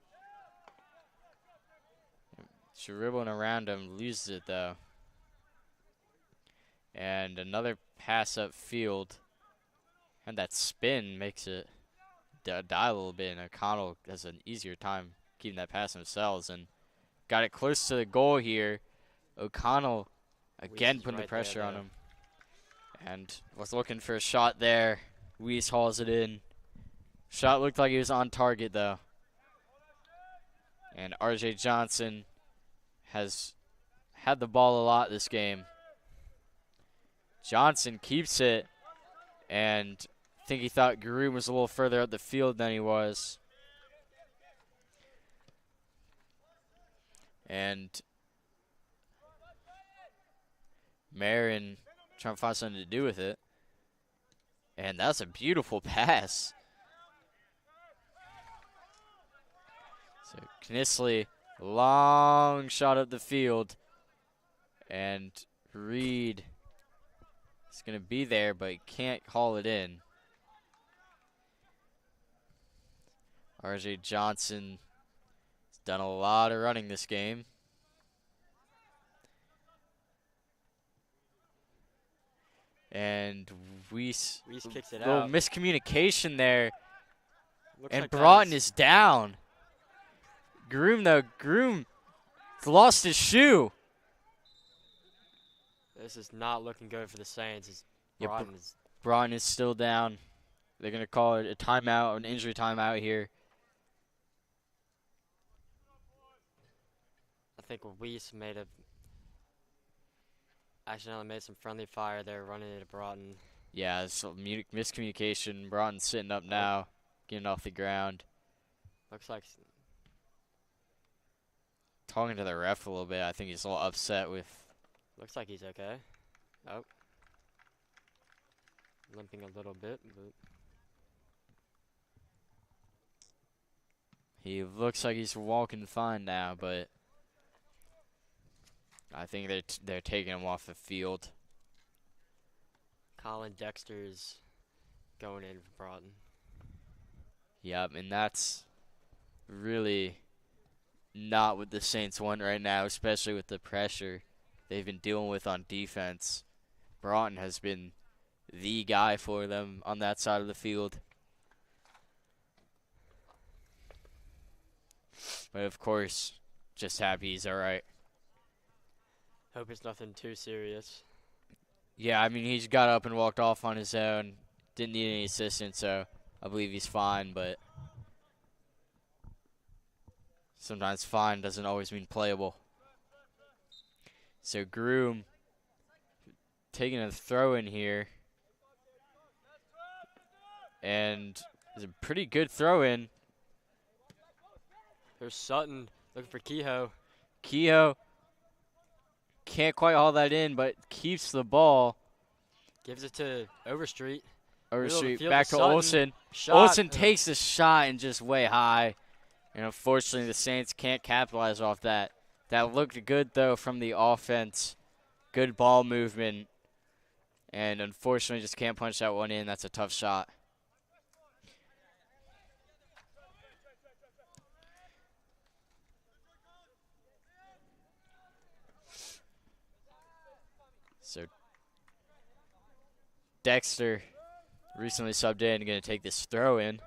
dribbling around him, loses it though. And another pass upfield. And that spin makes it die a little bit. And O'Connell has an easier time keeping that pass themselves. And got it close to the goal here. O'Connell again putting the pressure on him. And was looking for a shot there. Weiss hauls it in. Shot looked like he was on target though. And RJ Johnson has had the ball a lot this game. Johnson keeps it. And I think he thought Garoon was a little further up the field than he was. And Marin trying to find something to do with it. And that's a beautiful pass. So Knisley, long shot up the field. And Reed is going to be there, but he can't haul it in. RJ Johnson has done a lot of running this game. And Weiss kicks it little out. Miscommunication there. Looks And like Broughton is down. Groom, though. Groom lost his shoe. This is not looking good for the Saints. As Yep, Broughton is Broughton is still down. They're going to call it a timeout, an injury timeout here. I think Weiss accidentally made some friendly fire there, running into Broughton. Yeah, it's a miscommunication. Broughton's sitting up now, getting off the ground. Looks like Talking to the ref a little bit. I think he's a little upset with. Looks like he's okay. Oh. Limping a little bit, but He looks like he's walking fine now, but I think they're taking him off the field. Colin Dexter is going in for Broughton. Yep, and that's really not what the Saints want right now, especially with the pressure they've been dealing with on defense. Broughton has been the guy for them on that side of the field. But of course, just happy he's all right. Hope it's nothing too serious. Yeah, I mean, he's got up and walked off on his own. Didn't need any assistance, so I believe he's fine, but sometimes fine doesn't always mean playable. So Groom taking a throw in here. And it's a pretty good throw in. There's Sutton looking for Kehoe. Kehoe can't quite haul that in, but keeps the ball. Gives it to Overstreet. Overstreet field back to to Sutton. Olsen. Shot. Olsen takes the shot and just way high. And unfortunately, the Saints can't capitalize off that. That looked good, though, from the offense. Good ball movement. And unfortunately, just can't punch that one in. That's a tough shot. So Dexter recently subbed in and going to take this throw in.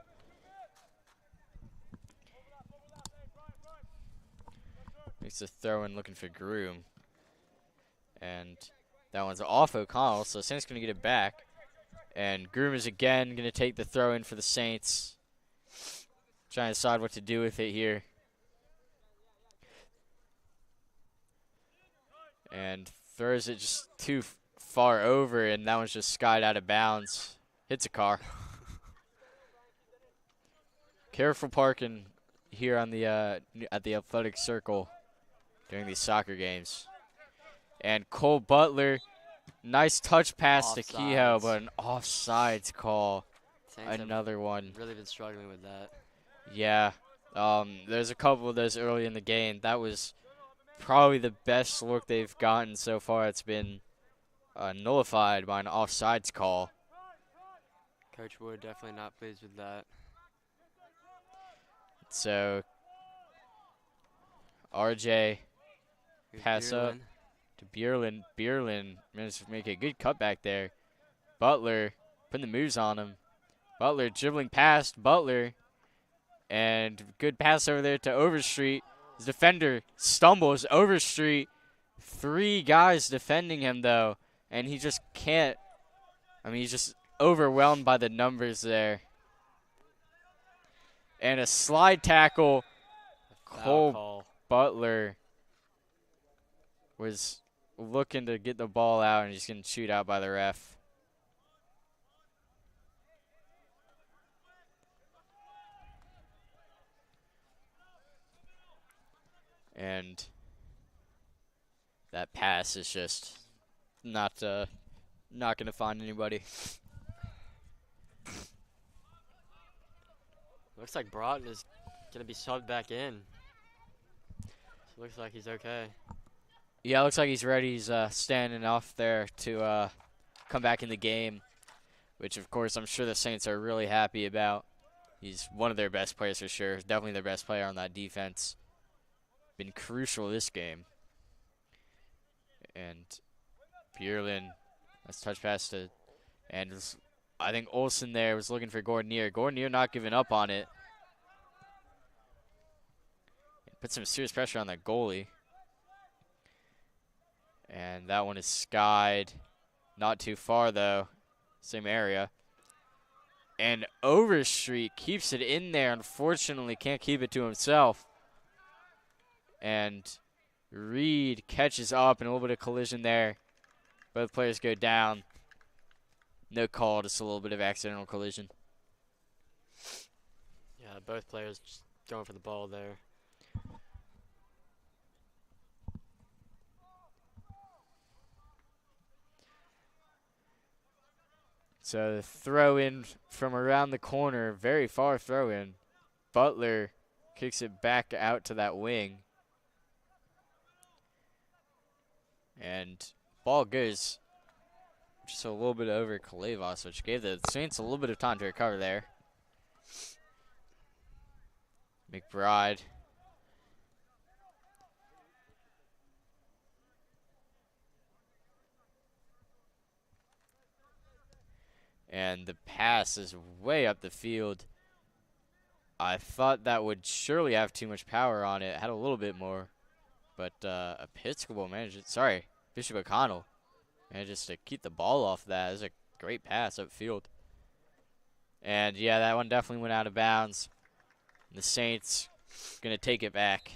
Makes a throw in looking for Groom. And that one's off O'Connell, so Saints going to get it back. And Groom is again going to take the throw in for the Saints. Trying to decide what to do with it here. And throws it just too far over, and that one's just skied out of bounds. Hits a car. Careful parking here on the at the athletic circle during these soccer games. And Cole Butler, nice touch pass to Kehoe, but an offsides call. Saints Another one. Really been struggling with that. Yeah. There's a couple of those early in the game. That was probably the best look they've gotten so far. It's been nullified by an offsides call. Coach Wood definitely not pleased with that. So RJ Here's pass up Bierlin. to Bierlin. Bierlin managed to make a good cutback there. Butler putting the moves on him. Butler dribbling past Butler. And good pass over there to Overstreet. His defender stumbles. Overstreet. 3 guys defending him, though. And he just can't. I mean, he's just overwhelmed by the numbers there. And a slide tackle. Cole Butler was looking to get the ball out, and he's getting chewed out by the ref. And that pass is just not going to find anybody. Looks like Broughton is going to be subbed back in. So looks like he's okay. Yeah, looks like he's ready. He's standing off there to come back in the game, which, of course, I'm sure the Saints are really happy about. He's one of their best players for sure. Definitely their best player on that defense. Been crucial this game. And Bierlin, that's touch pass to, and I think Olsen there was looking for Gordonier. Gordonier not giving up on it. put some serious pressure on that goalie. And that one is skied. Not too far, though. Same area. And Overstreet keeps it in there. Unfortunately, can't keep it to himself. And Reed catches up and a little bit of collision there. Both players go down. No call, just a little bit of accidental collision. Yeah, both players just going for the ball there. So the throw in from around the corner, very far throw in. Butler kicks it back out to that wing. And ball goes just a little bit over Kalevas, which gave the Saints a little bit of time to recover there. McBride. And the pass is way up the field. I thought that would surely have too much power on it. Had a little bit more. But Episcopal managed, Bishop O'Connell manages to keep the ball off that. It was a great pass upfield. And yeah, that one definitely went out of bounds. The Saints going to take it back.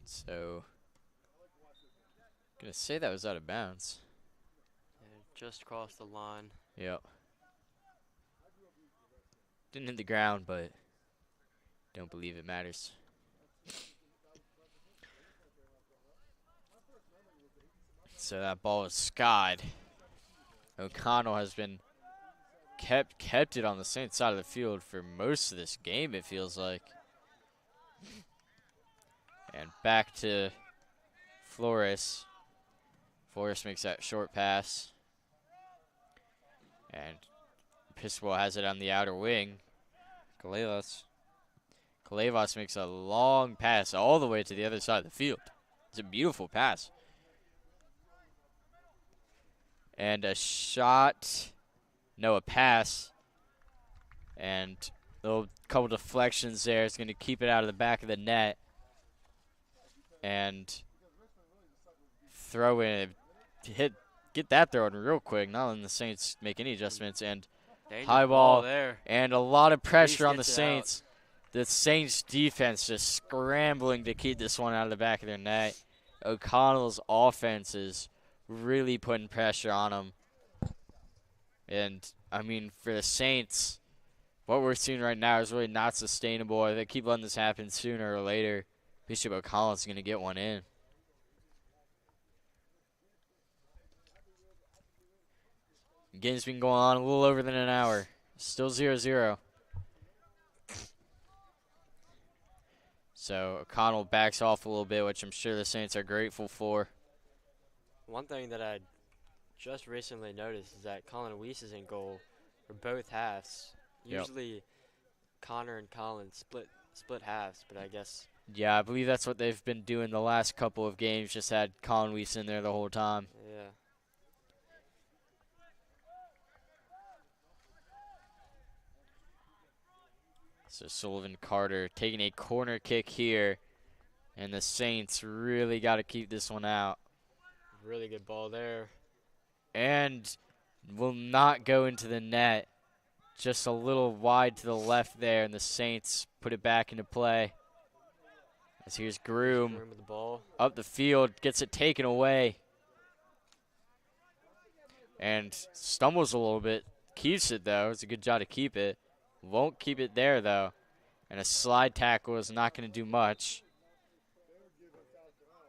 So, gonna say that was out of bounds. Yeah, just crossed the line. Yep. Didn't hit the ground, but don't believe it matters. So that ball is skied. O'Connell has been kept it on the Saints side of the field for most of this game, it feels like. And back to Flores. Flores makes that short pass. And Episcopal has it on the outer wing. Kalevas makes a long pass all the way to the other side of the field. It's a beautiful pass. And a shot. No, a pass. And a little couple deflections there. It's going to keep it out of the back of the net. And throw in. Get that throw in real quick. Not letting the Saints make any adjustments. And high ball there. And a lot of pressure on the gets it Saints. The Saints defense just scrambling to keep this one out of the back of their net. O'Connell's offense is really putting pressure on them. And, I mean, for the Saints, what we're seeing right now is really not sustainable. If they keep letting this happen sooner or later, Bishop O'Connell's going to get one in. The game's been going on a little over than an hour. Still 0-0. So O'Connell backs off a little bit, which I'm sure the Saints are grateful for. One thing that I just recently noticed is that Colin Weiss is in goal for both halves. Yep. Usually Connor and Colin split halves, but I guess. Yeah, I believe that's what they've been doing the last couple of games, just had Colin Weiss in there the whole time. Yeah. So Sullivan Carter taking a corner kick here, and the Saints really got to keep this one out. Really good ball there. And will not go into the net. Just a little wide to the left there, and the Saints put it back into play. As here's Groom with the ball. Up the field, gets it taken away. And stumbles a little bit. Keeps it, though. It's a good job to keep it. Won't keep it there, though. And a slide tackle is not going to do much.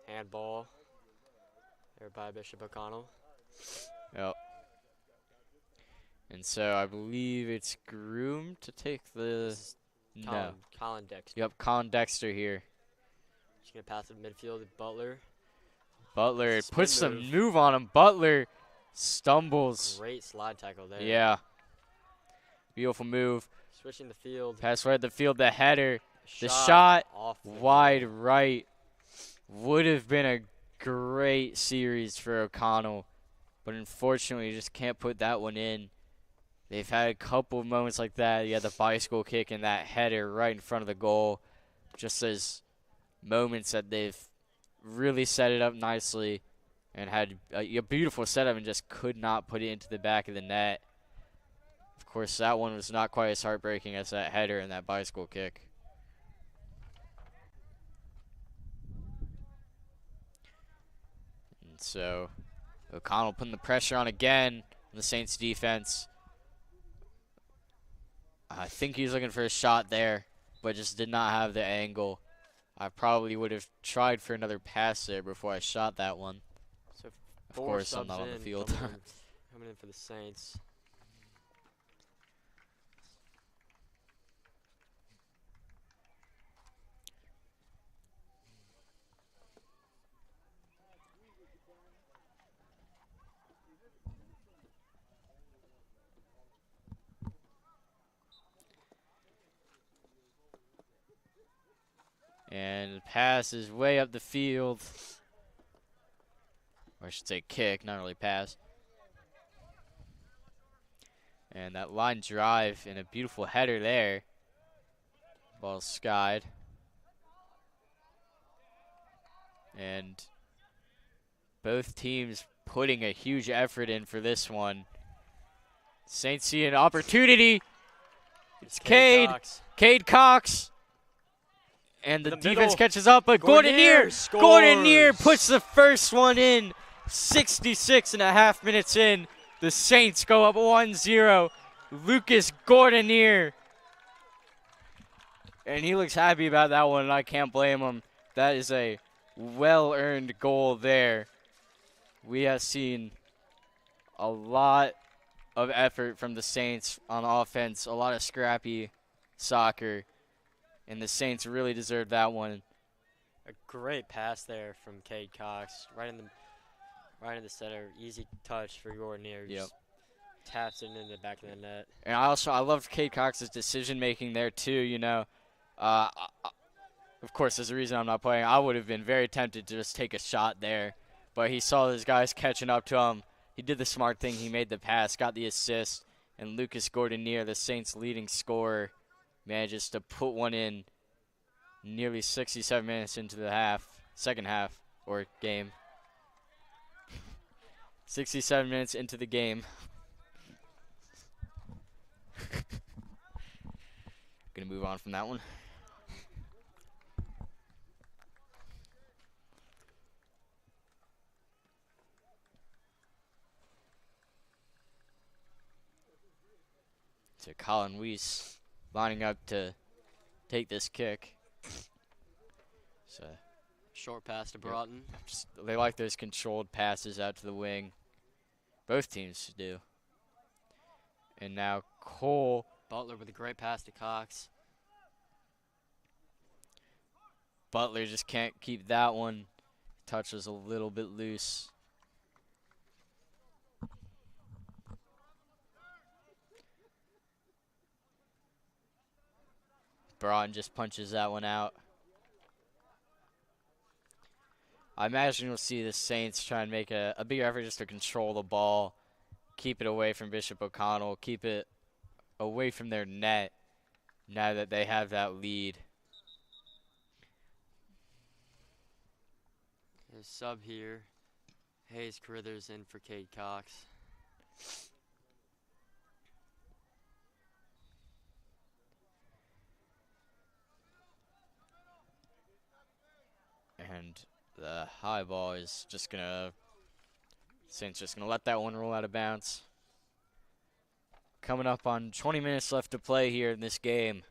Handball there by Bishop O'Connell. Yep. And so I believe it's Groom to take the... No. Colin Dexter. Yep, Colin Dexter here. Just going to pass it midfield to Butler. Butler Spin puts move. some move on him. Butler Stumbles. Great slide tackle there. Yeah. Beautiful move. Switching the field. Pass right at the field. The header. The Shot shot off the wide goal. right. Would have been a great series for O'Connell. But unfortunately, you just can't put that one in. They've had a couple of moments like that. You had the bicycle kick and that header right in front of the goal. Just as moments that they've really set it up nicely and had a beautiful setup and just could not put it into the back of the net. Of course, that one was not quite as heartbreaking as that header and that bicycle kick. And so O'Connell putting the pressure on again on the Saints defense. I think he was looking for a shot there, but just did not have the angle. I probably would have tried for another pass there before I shot that one. So Of course, I'm not on the field. Coming in for the Saints. And the pass is way up the field. Or I should say kick, not really pass. And that line drive and a beautiful header there. Ball skied. And both teams putting a huge effort in for this one. Saints see an opportunity. It's Cade. Cox. Cade Cox. And the The defense middle. catches up, but Gordonier scores. puts the first one in. 66.5 minutes in. The Saints go up 1-0. Lucas Gordonier. And he looks happy about that one, and I can't blame him. That is a well-earned goal there. We have seen a lot of effort from the Saints on offense, a lot of scrappy soccer, and the Saints really deserved that one. A great pass there from Cade Cox, right in the center. Easy touch for Gordonier. Yep. Just taps it into the back of the net. And I loved Cade Cox's decision making there too. You know, of course, there's a reason I'm not playing. I would have been very tempted to just take a shot there, but he saw those guys catching up to him. He did the smart thing. He made the pass, got the assist, and Lucas Gordonier, the Saints' leading scorer, manages to put one in nearly 67 minutes into the second half, or game. 67 minutes into the game. Gonna move on from that one. So Colin Weiss lining up to take this kick. So Short pass to Broughton. they like those controlled passes out to the wing. Both teams do. And now Cole. Butler with a great pass to Cox. Butler just can't keep that one. Touch was a little bit loose. Broughton just punches that one out. I imagine you'll see the Saints try and make a bigger effort just to control the ball, keep it away from Bishop O'Connell, keep it away from their net now that they have that lead. His sub here. Hayes Carithers in for Cade Cox. And the high ball is just gonna, Saints just gonna let that one roll out of bounds. Coming up on 20 minutes left to play here in this game.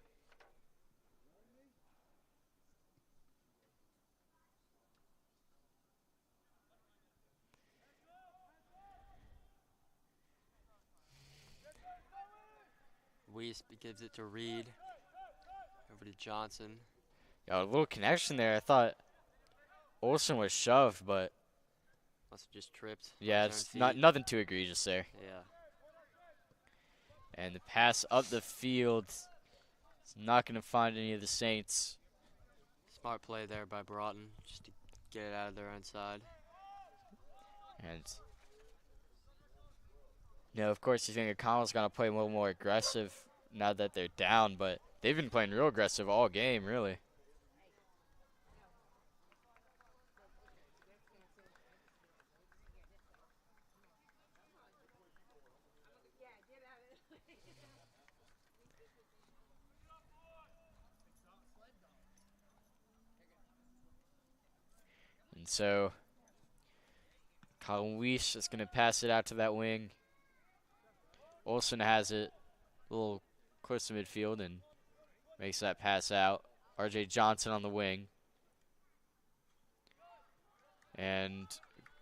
Weiss gives it to Reed. Over to Johnson. Yeah, a little connection there. I thought Olsen was shoved, but Must have just tripped. Yeah, on his it's own not feet. nothing too egregious there. Yeah. And the pass up the field is not going to find any of the Saints. Smart play there by Broughton, just to get it out of their own side. And of course, you think O'Connell's going to play a little more aggressive now that they're down, but they've been playing real aggressive all game, really. And so Colin Weiss is going to pass it out to that wing. Olsen has it a little close to midfield and makes that pass out. R.J. Johnson on the wing. And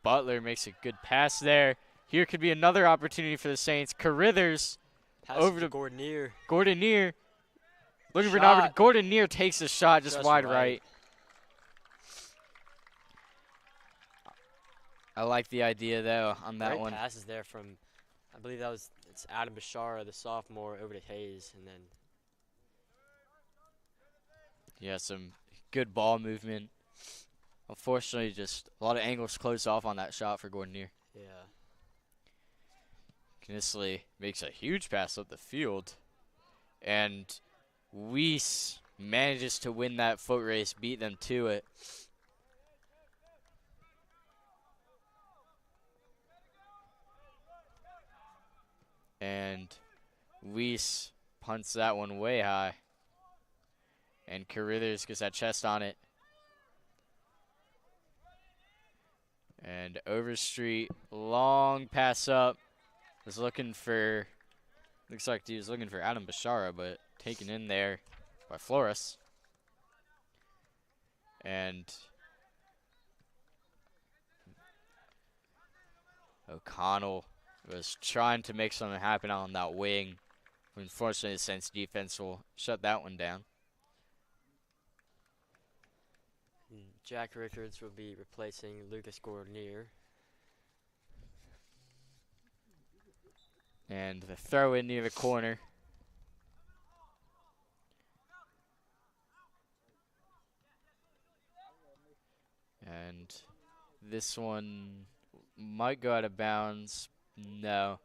Butler makes a good pass there. Here could be another opportunity for the Saints. Carithers Pass over to to Gordonier. Gordonier. Looking for an Shot. opportunity. Gordonier takes a shot just wide right. I like the idea, though, on that Great one. passes there from, I believe it's Adam Bashara, the sophomore, over to Hayes, and then Yeah, some good ball movement. Unfortunately, just a lot of angles closed off on that shot for Gordonier. yeah. Knisley makes a huge pass up the field. And Weiss manages to win that foot race, beat them to it. And Weiss punts that one way high. And Carithers gets that chest on it. And Overstreet, long pass up. Was looking for, looks like he was looking for Adam Bashara, but taken in there by Flores. And O'Connell was trying to make something happen on that wing. Unfortunately, the Saints defense will shut that one down. Jack Richards will be replacing Lucas Gordonier. And the throw in near the corner. And this one might go out of bounds. No.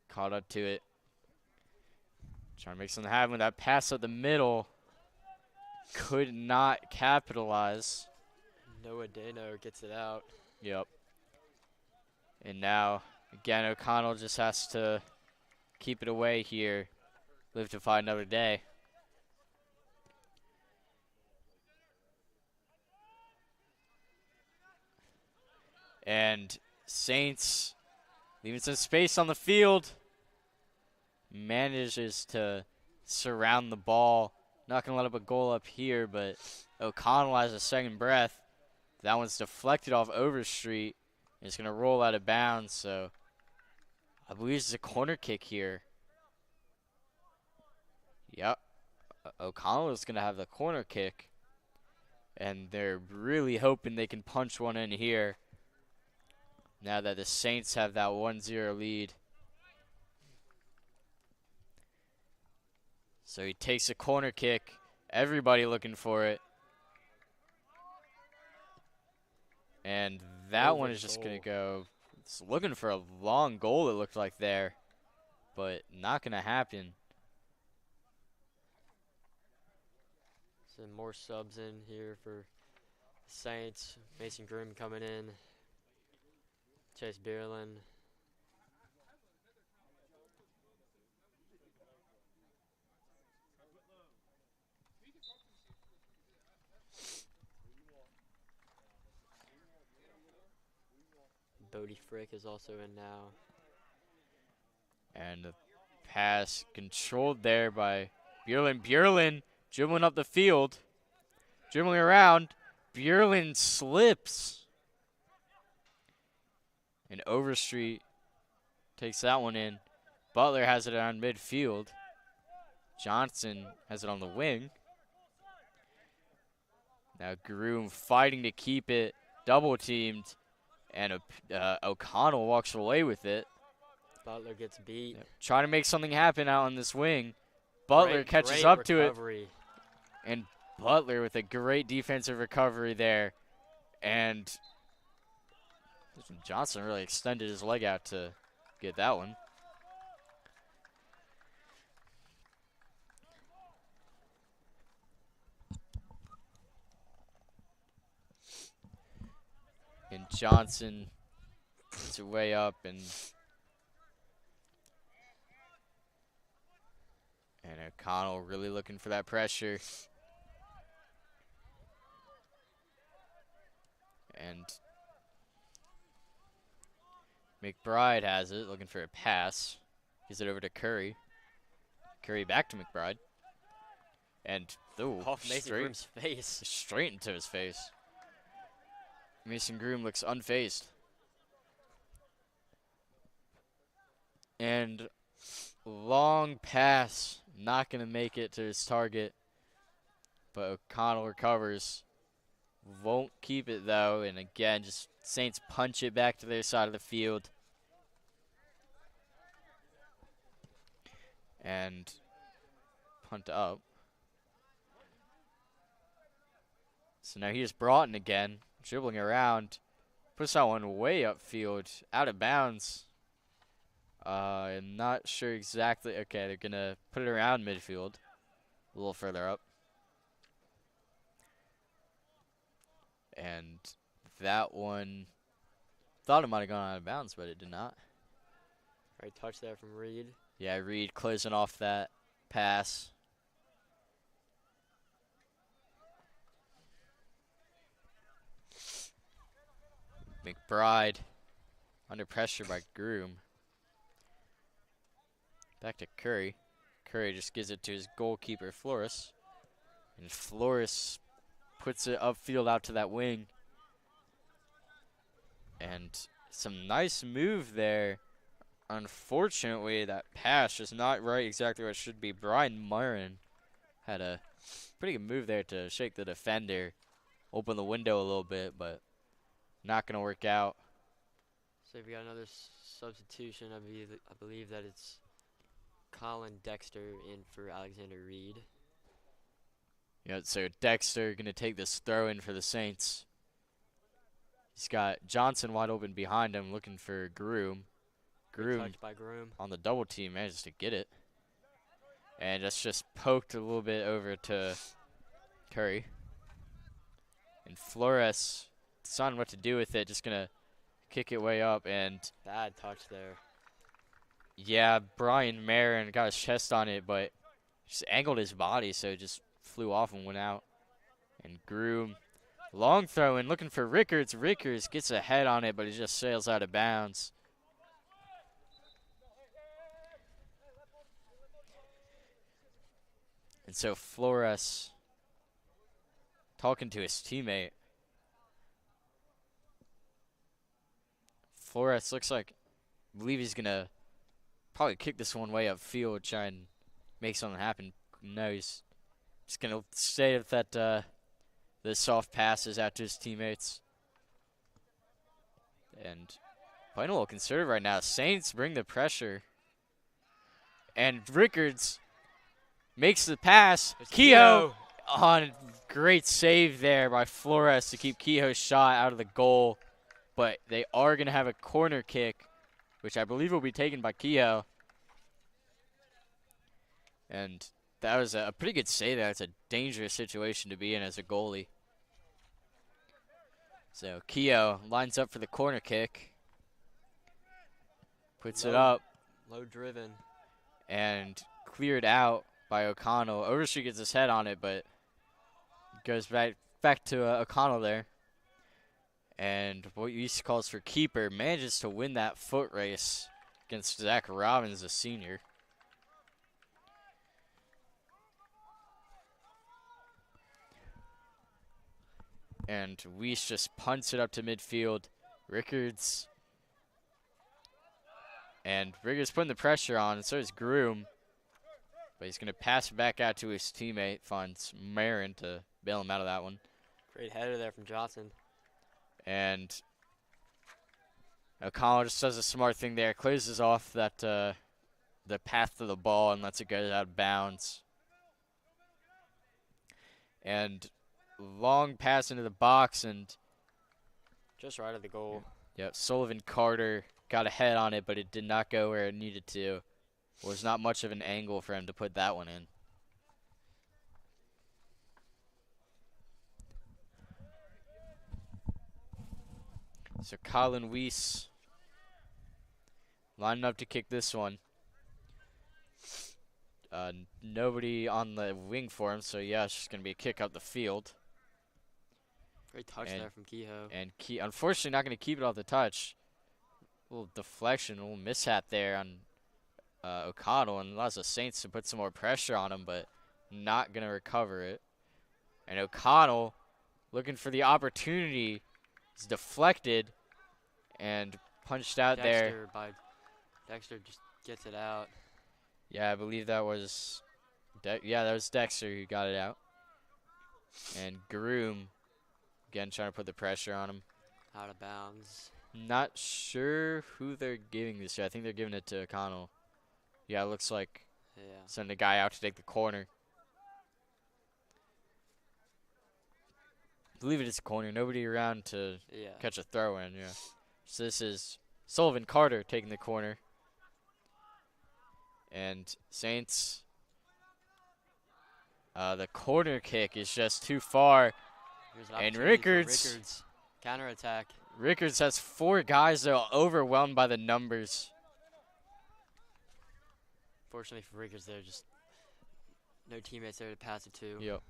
Caught up to it. Trying to make something happen with that pass up the middle. Could not capitalize. Noah Dano gets it out. Yep. And now, again, O'Connell just has to keep it away here. Live to fight another day. And Saints leaving some space on the field. Manages to surround the ball. Not going to let up a goal up here, but O'Connell has a second breath. That one's deflected off Overstreet. It's going to roll out of bounds, so I believe it's a corner kick here. Yep. O'Connell is going to have the corner kick. And they're really hoping they can punch one in here now that the Saints have that 1-0 lead. So he takes a corner kick. Everybody looking for it. And that one is just going to go. It's looking for a long goal, it looked like there. But not going to happen. Some more subs in here for Saints. Mason Groom coming in. Chase Bierlin. Bodie Frick is also in now. And the pass controlled there by Bierlin. Bierlin dribbling up the field. Dribbling around. Bierlin slips. And Overstreet takes that one in. Butler has it around midfield. Johnson has it on the wing. Now Groom fighting to keep it. double teamed, and O'Connell walks away with it. Butler gets beat. Yep. Trying to make something happen out on this wing. Butler catches great up recovery. to it. And Butler with a great defensive recovery there. And Johnson really extended his leg out to get that one. And Johnson gets it way up, and O'Connell really looking for that pressure. And McBride has it, looking for a pass. Gives it over to Curry. Curry back to McBride. And, Off Mason Groom's face. Straight into his face. Mason Groom looks unfazed. And long pass. Not going to make it to his target. But O'Connell recovers. Won't keep it, though. And again, just Saints punch it back to their side of the field. And punt up. So now here's Broughton again, dribbling around. Puts that one way upfield, out of bounds. I'm not sure exactly. Okay, they're going to put it around midfield, a little further up. And that one, thought it might have gone out of bounds, but it did not. Great touch there from Reed. Yeah, Reed closing off that pass. McBride under pressure by Groom. Back to Curry. Curry just gives it to his goalkeeper, Flores. And Flores puts it upfield out to that wing. And some nice move there. Unfortunately, that pass is not right exactly what it should be. Brian Myron had a pretty good move there to shake the defender, open the window a little bit, but not going to work out. So we got another substitution. I believe that it's Colin Dexter in for Alexander Reed. Yeah, so Dexter going to take this throw in for the Saints. He's got Johnson wide open behind him looking for Groom. Groom by Groom on the double team manages to get it. And that's just poked a little bit over to Curry. And Flores deciding what to do with it, just going to kick it way up. And bad touch there. Yeah, Brian Marin got his chest on it, but just angled his body, so it just flew off and went out. And Groom, long throw in, looking for Rickards. Rickards gets a head on it, but he just sails out of bounds. And so Flores talking to his teammate. Flores looks like, I believe he's going to probably kick this one way upfield, try and make something happen. No, he's just going to stay with that, the soft passes out to his teammates. And playing a little conservative right now. Saints bring the pressure. And Rickards makes the pass. Kehoe on great save there by Flores to keep Kehoe's shot out of the goal. But they are going to have a corner kick, which I believe will be taken by Kehoe. And that was a pretty good save there. It's a dangerous situation to be in as a goalie. So Kehoe lines up for the corner kick. Puts it up. Low driven. And cleared out by O'Connell. Overstreet gets his head on it, but goes back to O'Connell there. And what East calls for keeper manages to win that foot race against Zach Robbins, a senior. And Weiss just punts it up to midfield. Rickards. And Rickards putting the pressure on, and so is Groom. But he's going to pass it back out to his teammate, finds Marin to bail him out of that one. Great header there from Johnson. And O'Connell just does a smart thing there, closes off that the path to the ball and lets it go out of bounds. And long pass into the box, and Just right of the goal. yeah, Sullivan Carter got a head on it, but it did not go where it needed to. Was not much of an angle for him to put that one in. So Colin Weiss lining up to kick this one. Nobody on the wing for him, so yeah, it's just going to be a kick up the field. Great touch there from Kehoe. And unfortunately not going to keep it off the touch. A little deflection, a little mishap there on O'Connell, and allows the Saints to put some more pressure on him, but not going to recover it. And O'Connell, looking for the opportunity, is deflected and punched out there. Dexter just gets it out. Yeah, I believe that was that was Dexter who got it out. And Groom, again, trying to put the pressure on him. Out of bounds. Not sure who they're giving this to. I think they're giving it to O'Connell. Yeah, it looks like sending a guy out to take the corner. I believe it is a corner. Nobody around to catch a throw in, yeah. So this is Sullivan Carter taking the corner. And Saints, the corner kick is just too far. And Rickards, counterattack. Rickards has 4 guys that are overwhelmed by the numbers. Fortunately for Rickards, there just no teammates there to pass it to. Yep.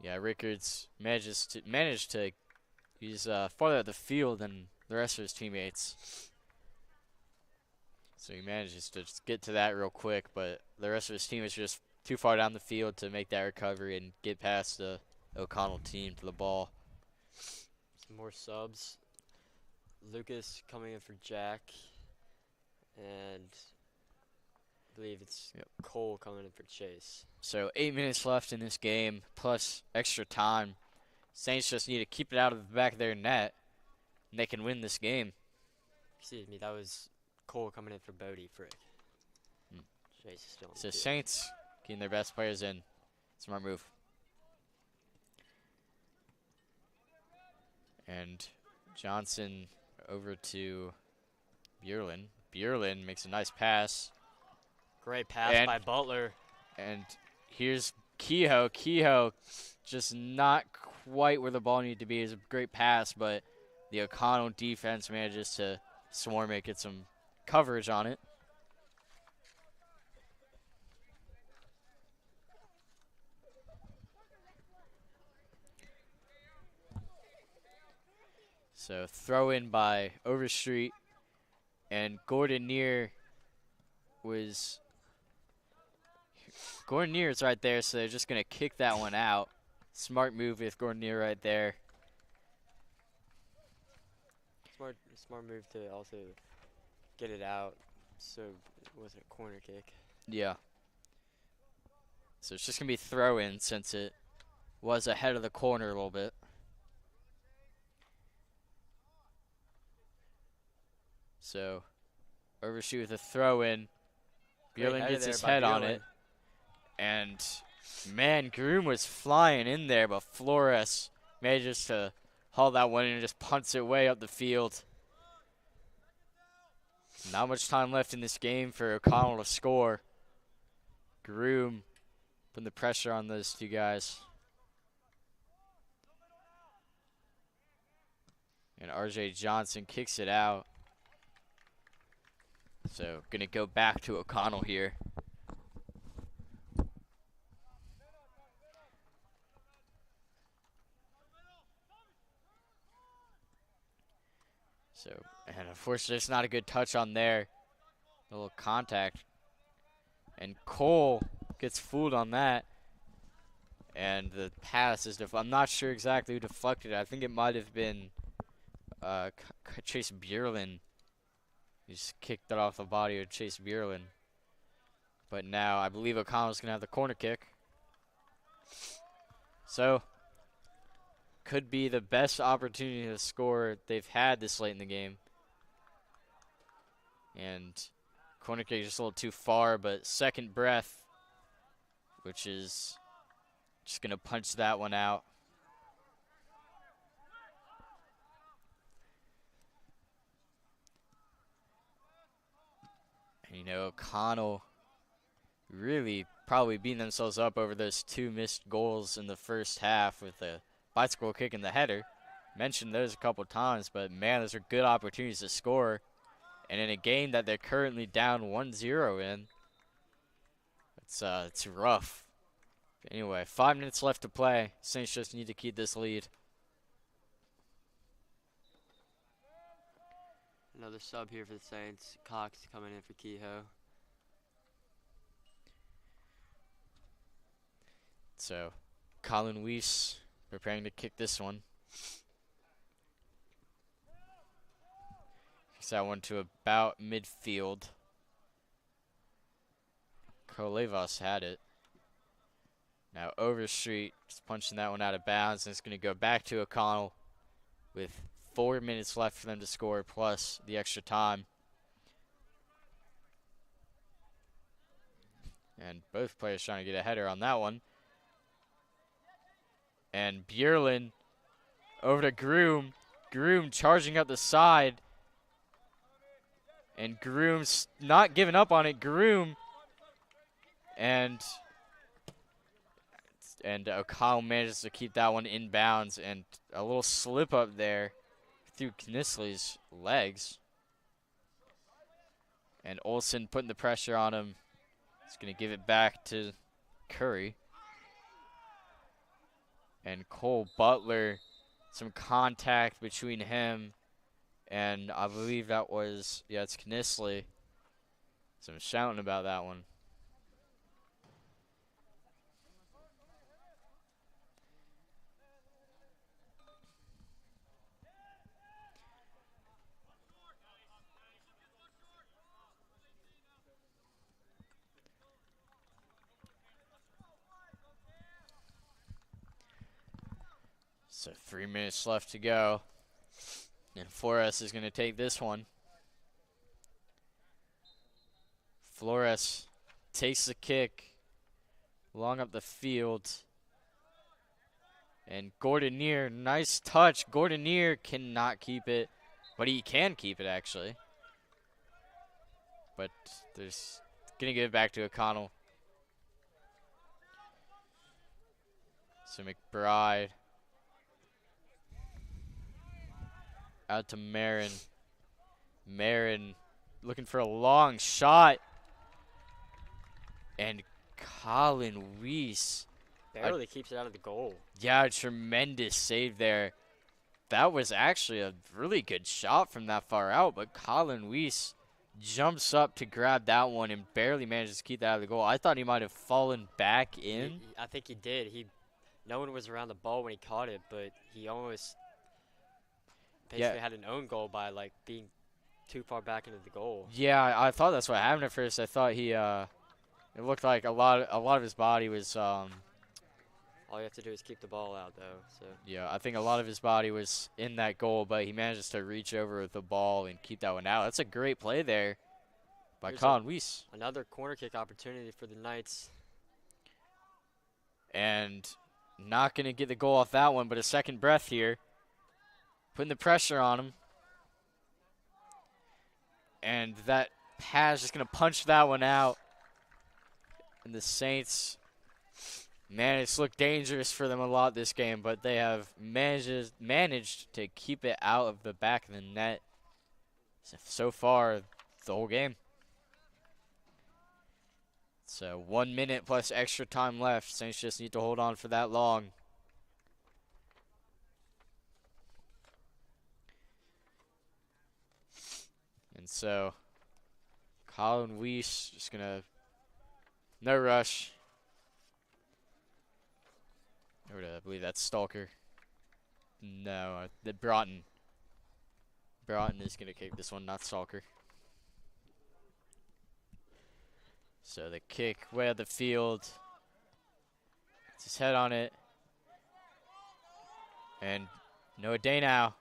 Yeah, Rickards managed to he's farther up the field than the rest of his teammates. So he manages to just get to that real quick, but the rest of his teammates are just too far down the field to make that recovery and get past the O'Connell team to the ball. Some more subs. Lucas coming in for Jack. And I believe it's Cole coming in for Chase. So 8 minutes left in this game, plus extra time. Saints just need to keep it out of the back of their net, and they can win this game. Excuse me, that was Cole coming in for Bodie Frick. Chase is still on the field. Saints getting their best players in. Smart move. And Johnson over to Bjurlin. Bjurlin makes a nice pass. Great pass by Butler. And here's Kehoe. Kehoe just not quite where the ball needed to be. It's a great pass, but the O'Connell defense manages to swarm it, get some coverage on it. So throw in by Overstreet, and Gordon Neer is right there, so they're just going to kick that one out. Smart move with Gordon Neer right there. Smart move to also get it out so it wasn't a corner kick. Yeah. So it's just going to be throw in since it was ahead of the corner a little bit. So Overshoot with a throw in. Bjorling gets his head on it. And man, Groom was flying in there, but Flores manages to haul that one in and just punts it way up the field. Not much time left in this game for O'Connell to score. Groom putting the pressure on those two guys. And RJ Johnson kicks it out. So gonna go back to O'Connell here. So, and unfortunately, it's not a good touch on there. A little contact. And Cole gets fooled on that. And the pass is I'm not sure exactly who deflected it. I think it might have been Chase Bjurlin. He just kicked it off the body of Chase Bjurlin. But now I believe O'Connell's going to have the corner kick. So, could be the best opportunity to score they've had this late in the game. And corner kick just a little too far, but second breath, which is just going to punch that one out. And, you know, O'Connell really probably beating themselves up over those 2 missed goals in the first half with the bicycle kick and the header. Mentioned those a couple times, but man, those are good opportunities to score. And in a game that they're currently down 1-0 in, it's rough. Anyway, 5 minutes left to play. Saints just need to keep this lead. Another sub here for the Saints. Cox coming in for Kehoe. So, Colin Weiss preparing to kick this one. Kicks that one to about midfield. Kolevas had it. Now Overstreet just punching that one out of bounds, and it's going to go back to O'Connell with 4 minutes left for them to score, plus the extra time. And both players trying to get a header on that one. And Bjorlin over to Groom. Groom charging up the side. And Groom's not giving up on it. Groom and O'Connell manages to keep that one in bounds, and a little slip up there through Knisley's legs. And Olsen putting the pressure on him. He's going to give it back to Curry. And Cole Butler, some contact between him and I believe that was, yeah, it's Knisley. Some shouting about that one. So 3 minutes left to go. And Flores is going to take this one. Flores takes the kick long up the field. And Gordonier, nice touch. Gordonier cannot keep it, but he can keep it actually. But there's going to give it back to O'Connell. So McBride. Out to Marin. Marin looking for a long shot. And Colin Weiss. Barely keeps it out of the goal. Yeah, a tremendous save there. That was actually a really good shot from that far out, but Colin Weiss jumps up to grab that one and barely manages to keep that out of the goal. I thought he might have fallen back in. I think he did. No one was around the ball when he caught it, but he almost basically had an own goal by like being too far back into the goal. Yeah, I thought that's what happened at first. I thought he it looked like a lot of his body was all you have to do is keep the ball out though. So yeah, I think a lot of his body was in that goal, but he manages to reach over with the ball and keep that one out. That's a great play there by Colin Weiss. Another corner kick opportunity for the Knights. And not going to get the goal off that one, but a second breath here. Putting the pressure on him. And that pass just going to punch that one out. And the Saints, man, it's looked dangerous for them a lot this game, but they have managed to keep it out of the back of the net so far the whole game. So 1 minute plus extra time left. Saints just need to hold on for that long. And so Colin Weiss just going to, no rush. I believe that's Stalker. No, the Broughton. Broughton is going to kick this one, not Stalker. So the kick way out the field. It's his head on it. And no day now.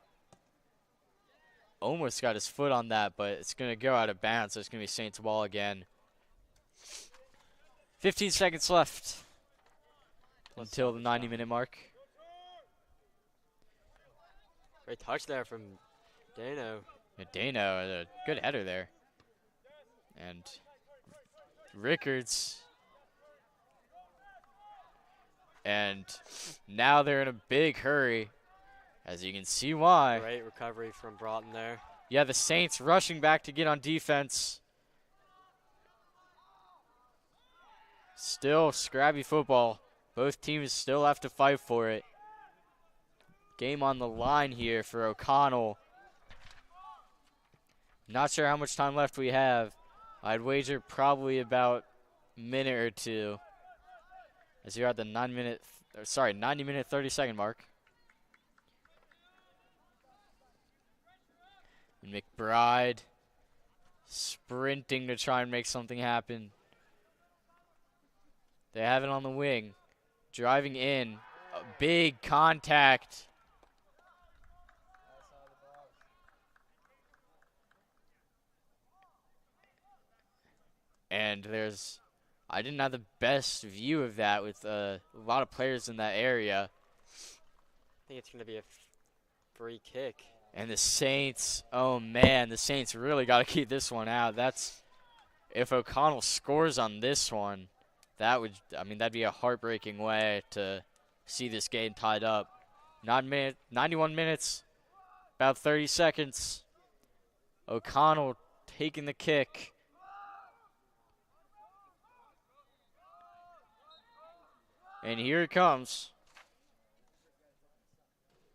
Almost got his foot on that, but it's going to go out of bounds. So it's going to be Saints ball again. 15 seconds left until the 90-minute mark. Great touch there from Dano. Dano, a good header there. And Rickards. And now they're in a big hurry, as you can see why. Great recovery from Broughton there. Yeah, the Saints rushing back to get on defense. Still scrappy football. Both teams still have to fight for it. Game on the line here for O'Connell. Not sure how much time left we have. I'd wager probably about a minute or two, as you're at the 90-minute 30-second mark. And McBride sprinting to try and make something happen. They have it on the wing. Driving in. A big contact. And I didn't have the best view of that with a lot of players in that area. I think it's going to be a free kick. And the Saints, oh man, the Saints really got to keep this one out. If O'Connell scores on this one, that'd be a heartbreaking way to see this game tied up. 91 minutes, about 30 seconds. O'Connell taking the kick. And here it comes.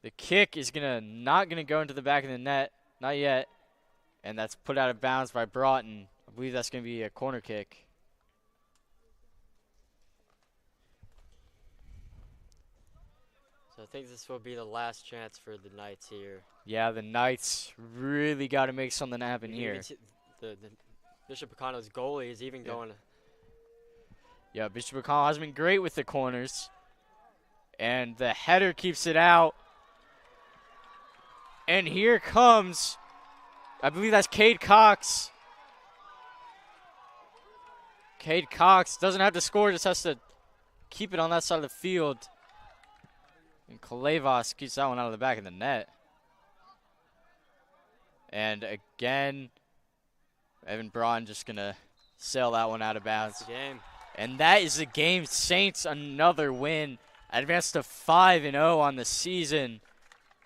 The kick is not gonna go into the back of the net, not yet. And that's put out of bounds by Broughton. I believe that's gonna be a corner kick. So I think this will be the last chance for the Knights here. Yeah, the Knights really got to make something happen here. The Bishop O'Connell's goalie is even going. Yeah, Bishop O'Connell has been great with the corners. And the header keeps it out. And here comes, I believe that's Cade Cox. Cade Cox doesn't have to score, just has to keep it on that side of the field. And Kalevas keeps that one out of the back of the net. And again, Evan Braun just going to sail that one out of bounds. That's the game. And that is the game. Saints another win. Advanced to 5-0 on the season.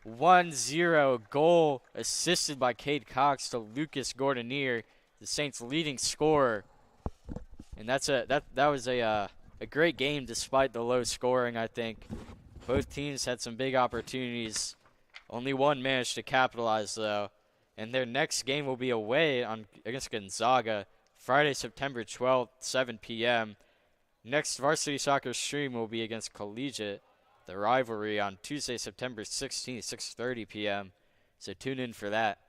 1-0 goal assisted by Cade Cox to Lucas Gordonier, the Saints' leading scorer. And that was a great game despite the low scoring, I think. Both teams had some big opportunities. Only one managed to capitalize, though. And their next game will be away against Gonzaga, Friday, September 12th, 7 p.m. Next Varsity Soccer stream will be against Collegiate, the rivalry, on Tuesday, September 16th, 6:30 p.m. So tune in for that.